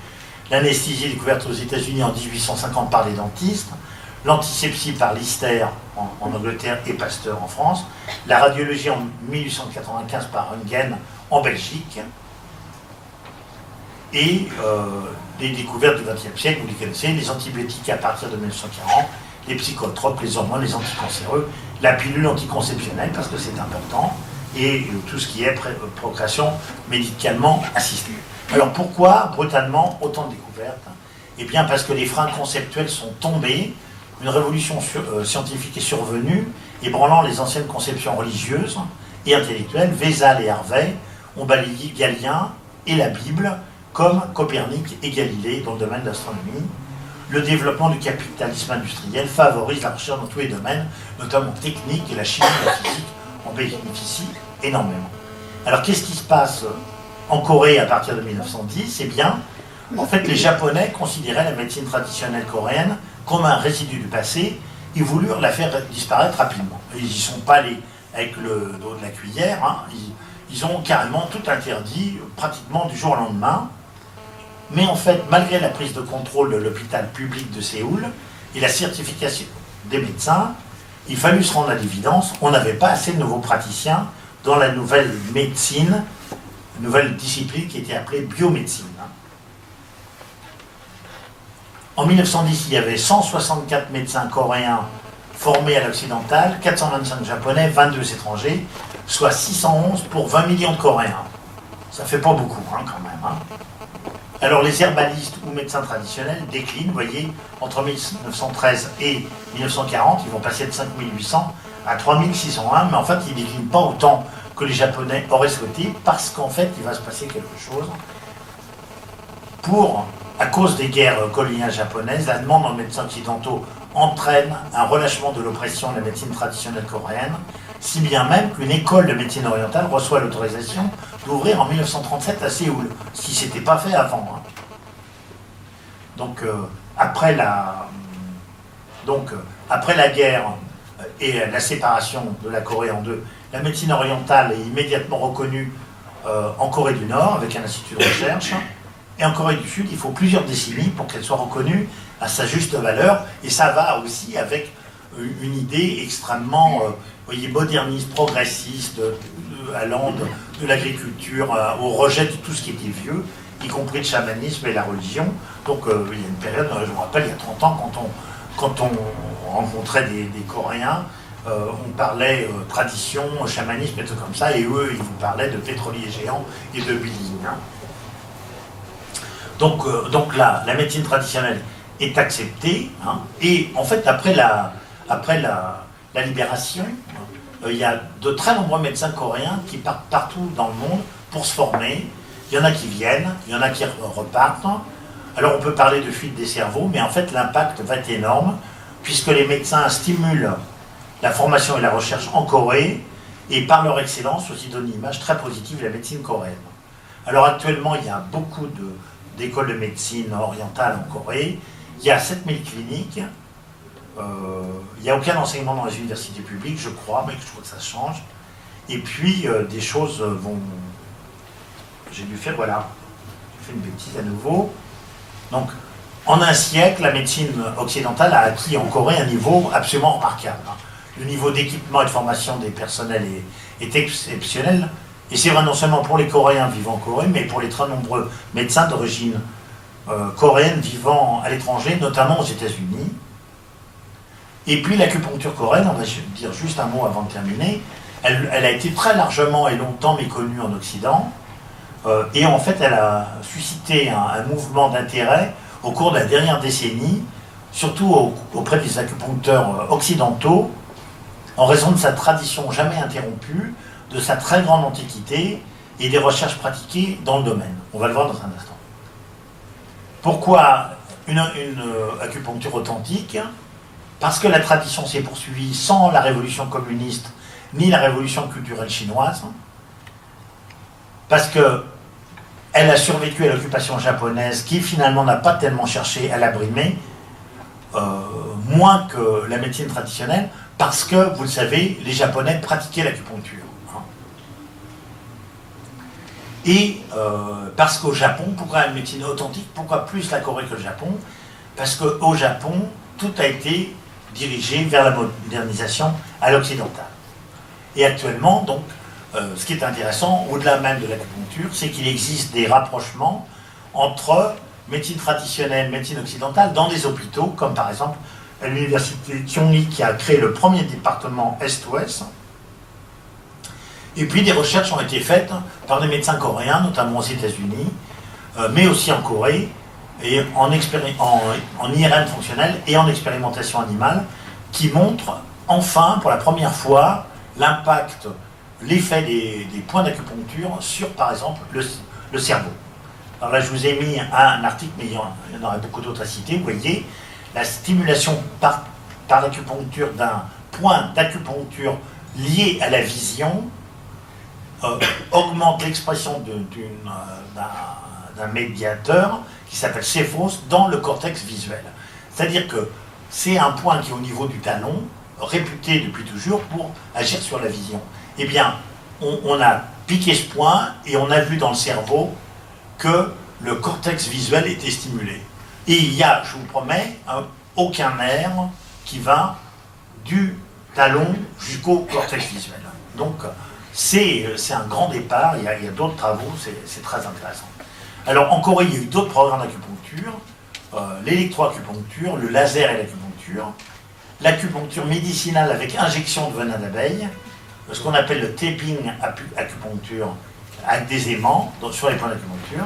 S1: L'anesthésie est découverte aux États-Unis en 1850 par les dentistes. L'antisepsie par Lister en Angleterre et Pasteur en France. La radiologie en 1895 par Röntgen en Belgique. Et les découvertes du XXe siècle, vous les connaissez, les antibiotiques à partir de 1940, les psychotropes, les hormones, les anticancéreux, la pilule anticonceptionnelle, parce que c'est important, et tout ce qui est procréation médicalement assistée. Alors pourquoi, brutalement, autant de découvertes? Eh bien parce que les freins conceptuels sont tombés, une révolution scientifique est survenue, ébranlant les anciennes conceptions religieuses et intellectuelles. Vézal et Harvey ont balayé Galien et la Bible, comme Copernic et Galilée dans le domaine de l'astronomie. Le développement du capitalisme industriel favorise la recherche dans tous les domaines, notamment technique, et la chimie et la physique en bénéficient énormément. Alors qu'est-ce qui se passe en Corée à partir de 1910? Eh bien, en fait, les Japonais considéraient la médecine traditionnelle coréenne comme un résidu du passé. Ils voulurent la faire disparaître rapidement. Ils n'y sont pas allés avec le dos de la cuillère. Ils ont carrément tout interdit, pratiquement du jour au lendemain. Mais en fait, malgré la prise de contrôle de l'hôpital public de Séoul et la certification des médecins, il fallut se rendre à l'évidence, on n'avait pas assez de nouveaux praticiens dans la nouvelle médecine, nouvelle discipline qui était appelée biomédecine. En 1910, il y avait 164 médecins coréens formés à l'occidental, 425 japonais, 22 étrangers, soit 611 pour 20 millions de Coréens. Ça fait pas beaucoup, quand même. Alors les herbalistes ou médecins traditionnels déclinent, vous voyez, entre 1913 et 1940, ils vont passer de 5800 à 3601, mais en fait ils ne déclinent pas autant que les Japonais auraient souhaité, parce qu'en fait il va se passer quelque chose. À cause des guerres coloniales japonaises, la demande en médecins occidentaux entraîne un relâchement de l'oppression de la médecine traditionnelle coréenne, si bien même qu'une école de médecine orientale reçoit l'autorisation d'ouvrir en 1937 à Séoul, ce qui ne s'était pas fait avant. Donc, après la guerre et la séparation de la Corée en deux, la médecine orientale est immédiatement reconnue en Corée du Nord avec un institut de recherche, et en Corée du Sud, il faut plusieurs décennies pour qu'elle soit reconnue à sa juste valeur, et ça va aussi avec une idée extrêmement moderniste, progressiste, allant de l'agriculture au rejet de tout ce qui était vieux, y compris le chamanisme et la religion. Donc il y a une période, je me rappelle, il y a 30 ans, quand on rencontrait des Coréens, on parlait tradition, chamanisme et tout comme ça, et eux, ils vous parlaient de pétroliers géants et de buildings. Donc là, la médecine traditionnelle est accepté, hein, et en fait, après la libération, il y a de très nombreux médecins coréens qui partent partout dans le monde pour se former. Il y en a qui viennent, il y en a qui repartent. Alors on peut parler de fuite des cerveaux, mais en fait l'impact va être énorme, puisque les médecins stimulent la formation et la recherche en Corée, et par leur excellence aussi donnent une image très positive de la médecine coréenne. Alors actuellement, il y a beaucoup d'écoles de médecine orientale en Corée, il y a 7000 cliniques, il n'y a aucun enseignement dans les universités publiques, je crois, mais je trouve que ça change. Et puis, des choses vont... J'ai dû faire, voilà, j'ai fait une bêtise à nouveau. Donc, en un siècle, la médecine occidentale a acquis en Corée un niveau absolument remarquable. Le niveau d'équipement et de formation des personnels est exceptionnel. Et c'est vrai non seulement pour les Coréens vivant en Corée, mais pour les très nombreux médecins d'origine coréenne vivant à l'étranger, notamment aux États-Unis. Et puis l'acupuncture coréenne, on va dire juste un mot avant de terminer, elle a été très largement et longtemps méconnue en Occident, et en fait elle a suscité un mouvement d'intérêt au cours de la dernière décennie, surtout auprès des acupuncteurs occidentaux, en raison de sa tradition jamais interrompue, de sa très grande antiquité et des recherches pratiquées dans le domaine. On va le voir dans un instant. Pourquoi une acupuncture authentique? Parce que la tradition s'est poursuivie sans la révolution communiste ni la révolution culturelle chinoise, parce qu'elle a survécu à l'occupation japonaise qui finalement n'a pas tellement cherché à la brimer, moins que la médecine traditionnelle, parce que, vous le savez, les Japonais pratiquaient l'acupuncture. Et parce qu'au Japon, pourquoi une médecine authentique? Pourquoi plus la Corée que le Japon? Parce qu'au Japon, tout a été dirigé vers la modernisation à l'occidental. Et actuellement, donc, ce qui est intéressant, au-delà même de l'acupuncture, c'est qu'il existe des rapprochements entre médecine traditionnelle, médecine occidentale, dans des hôpitaux, comme par exemple à l'université Kyunghee qui a créé le premier département Est-Ouest. Et puis des recherches ont été faites par des médecins coréens, notamment aux États-Unis, mais aussi en Corée, et en IRM fonctionnel et en expérimentation animale, qui montrent enfin, pour la première fois, l'impact, l'effet des points d'acupuncture sur, par exemple, le cerveau. Alors là, je vous ai mis un article, mais il y en aurait beaucoup d'autres à citer. Vous voyez, la stimulation par l'acupuncture d'un point d'acupuncture lié à la vision augmente l'expression d'un médiateur qui s'appelle Cephos dans le cortex visuel. C'est-à-dire que c'est un point qui est au niveau du talon, réputé depuis toujours pour agir sur la vision. Eh bien, on a piqué ce point et on a vu dans le cerveau que le cortex visuel était stimulé. Et il y a, je vous promets, aucun nerf qui va du talon jusqu'au cortex visuel. Donc, c'est un grand départ, il y a d'autres travaux, c'est très intéressant. Alors, en Corée, il y a eu d'autres programmes d'acupuncture, l'électroacupuncture, le laser et l'acupuncture, l'acupuncture médicinale avec injection de venin d'abeille, ce qu'on appelle le tapping acupuncture avec des aimants sur les points d'acupuncture,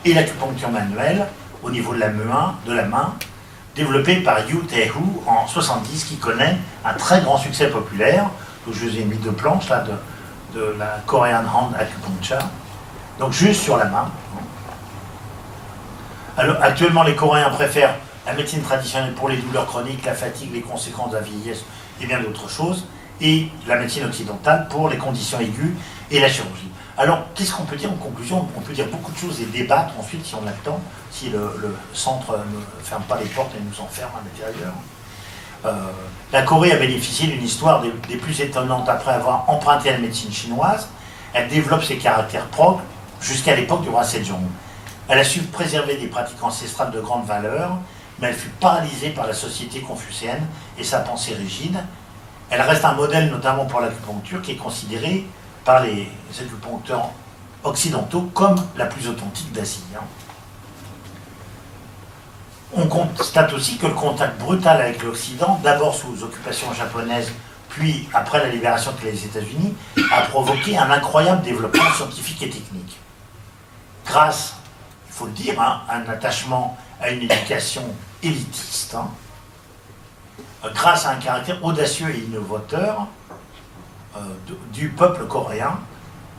S1: et l'acupuncture manuelle au niveau de la main, développée par Yu Tae-hu en 70, qui connaît un très grand succès populaire. Donc je vous ai mis deux planches là de la Korean Hand Acupuncture, donc juste sur la main. Alors, actuellement, les Coréens préfèrent la médecine traditionnelle pour les douleurs chroniques, la fatigue, les conséquences de la vieillesse et bien d'autres choses, et la médecine occidentale pour les conditions aiguës et la chirurgie. Alors, qu'est-ce qu'on peut dire en conclusion? On peut dire beaucoup de choses et débattre ensuite, si on a le temps, si le centre ne ferme pas les portes et nous enferme à l'intérieur. La Corée a bénéficié d'une histoire des plus étonnantes après avoir emprunté à la médecine chinoise. Elle développe ses caractères propres jusqu'à l'époque du roi Sejong. Elle a su préserver des pratiques ancestrales de grande valeur, mais elle fut paralysée par la société confucéenne et sa pensée rigide. Elle reste un modèle notamment pour l'acupuncture qui est considérée par les acupuncteurs occidentaux comme la plus authentique d'Asie. On constate aussi que le contact brutal avec l'Occident, d'abord sous occupation japonaise, puis après la libération des États-Unis, a provoqué un incroyable développement scientifique et technique. Grâce, il faut le dire, à un attachement à une éducation élitiste, hein, grâce à un caractère audacieux et innovateur du peuple coréen.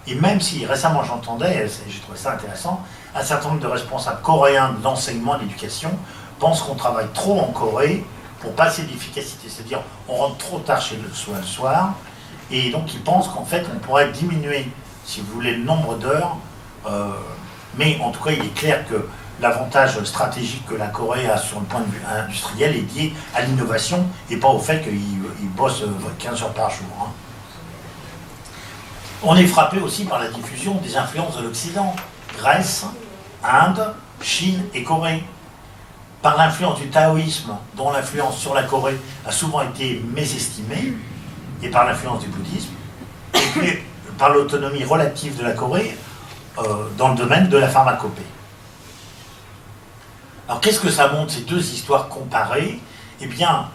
S1: Et même si récemment j'entendais, et j'ai trouvé ça intéressant, un certain nombre de responsables coréens de l'enseignement et de l'éducation pensent qu'on travaille trop en Corée pour pas assez d'efficacité. C'est-à-dire on rentre trop tard chez le soir, et donc ils pensent qu'en fait on pourrait diminuer, si vous voulez, le nombre d'heures, mais en tout cas il est clair que l'avantage stratégique que la Corée a sur le point de vue industriel est lié à l'innovation et pas au fait qu'ils bossent 15 heures par jour. Hein. On est frappé aussi par la diffusion des influences de l'Occident, Grèce, Inde, Chine et Corée. Par l'influence du taoïsme, dont l'influence sur la Corée a souvent été mésestimée, et par l'influence du bouddhisme, et puis par l'autonomie relative de la Corée dans le domaine de la pharmacopée. Alors qu'est-ce que ça montre, ces deux histoires comparées? Eh bien,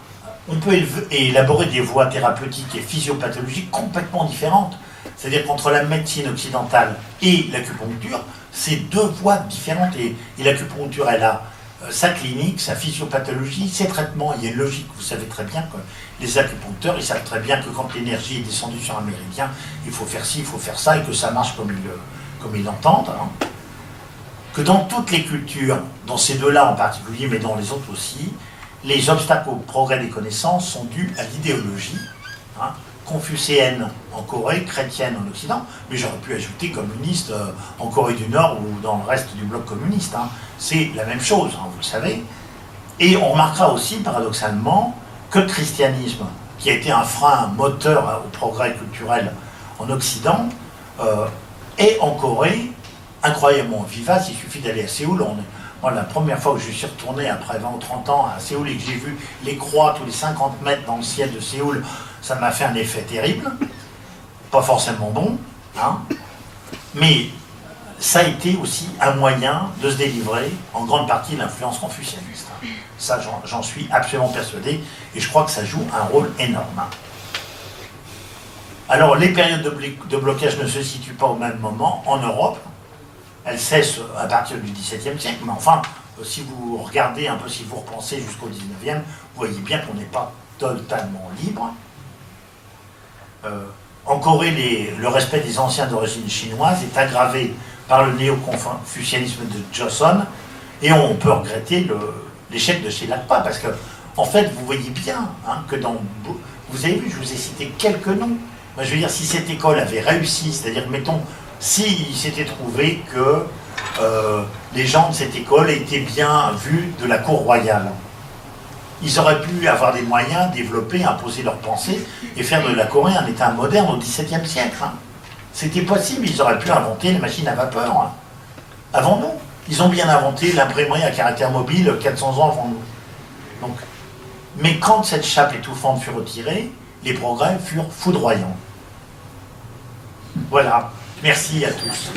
S1: on peut élaborer des voies thérapeutiques et physiopathologiques complètement différentes. C'est-à-dire qu'entre la médecine occidentale et l'acupuncture, c'est deux voies différentes. Et l'acupuncture, elle a sa clinique, sa physiopathologie, ses traitements. Il y a une logique, vous savez très bien que les acupuncteurs, ils savent très bien que quand l'énergie est descendue sur un méridien, il faut faire ci, il faut faire ça, et que ça marche comme ils l'entendent. Hein. Que dans toutes les cultures, dans ces deux-là en particulier, mais dans les autres aussi, les obstacles au progrès des connaissances sont dus à l'idéologie, hein, confucéenne en Corée, chrétienne en Occident, mais j'aurais pu ajouter communiste en Corée du Nord ou dans le reste du bloc communiste. Hein. C'est la même chose, hein, vous le savez. Et on remarquera aussi, paradoxalement, que le christianisme, qui a été un frein, un moteur au progrès culturel en Occident, est en Corée incroyablement vivace. Il suffit d'aller à Séoul. Moi, la première fois que je suis retourné après 20 ou 30 ans à Séoul et que j'ai vu les croix tous les 50 mètres dans le ciel de Séoul, ça m'a fait un effet terrible. Pas forcément bon, hein, mais ça a été aussi un moyen de se délivrer en grande partie de l'influence confucianiste. Hein. Ça, j'en suis absolument persuadé, et je crois que ça joue un rôle énorme. Hein. Alors, les périodes de blocage ne se situent pas au même moment en Europe. Elles cessent à partir du XVIIe siècle, mais enfin, si vous regardez un peu, si vous repensez jusqu'au XIXe, vous voyez bien qu'on n'est pas totalement libre. En Corée, le respect des anciens d'origine chinoise est aggravé par le néo-confucianisme de Joseon, et on peut regretter l'échec de Shilakpa, parce que, en fait, vous voyez bien hein, que vous avez vu, je vous ai cité quelques noms. Moi, je veux dire, si cette école avait réussi, c'est-à-dire, mettons, s'il s'était trouvé que les gens de cette école étaient bien vus de la cour royale, ils auraient pu avoir des moyens, développer, imposer leurs pensées et faire de la Corée un État moderne au XVIIe siècle. Hein. C'était possible, ils auraient pu inventer les machines à vapeur hein, avant nous. Ils ont bien inventé l'imprimerie à caractère mobile 400 ans avant nous. Donc, mais quand cette chape étouffante fut retirée, les progrès furent foudroyants. Voilà. Merci à tous.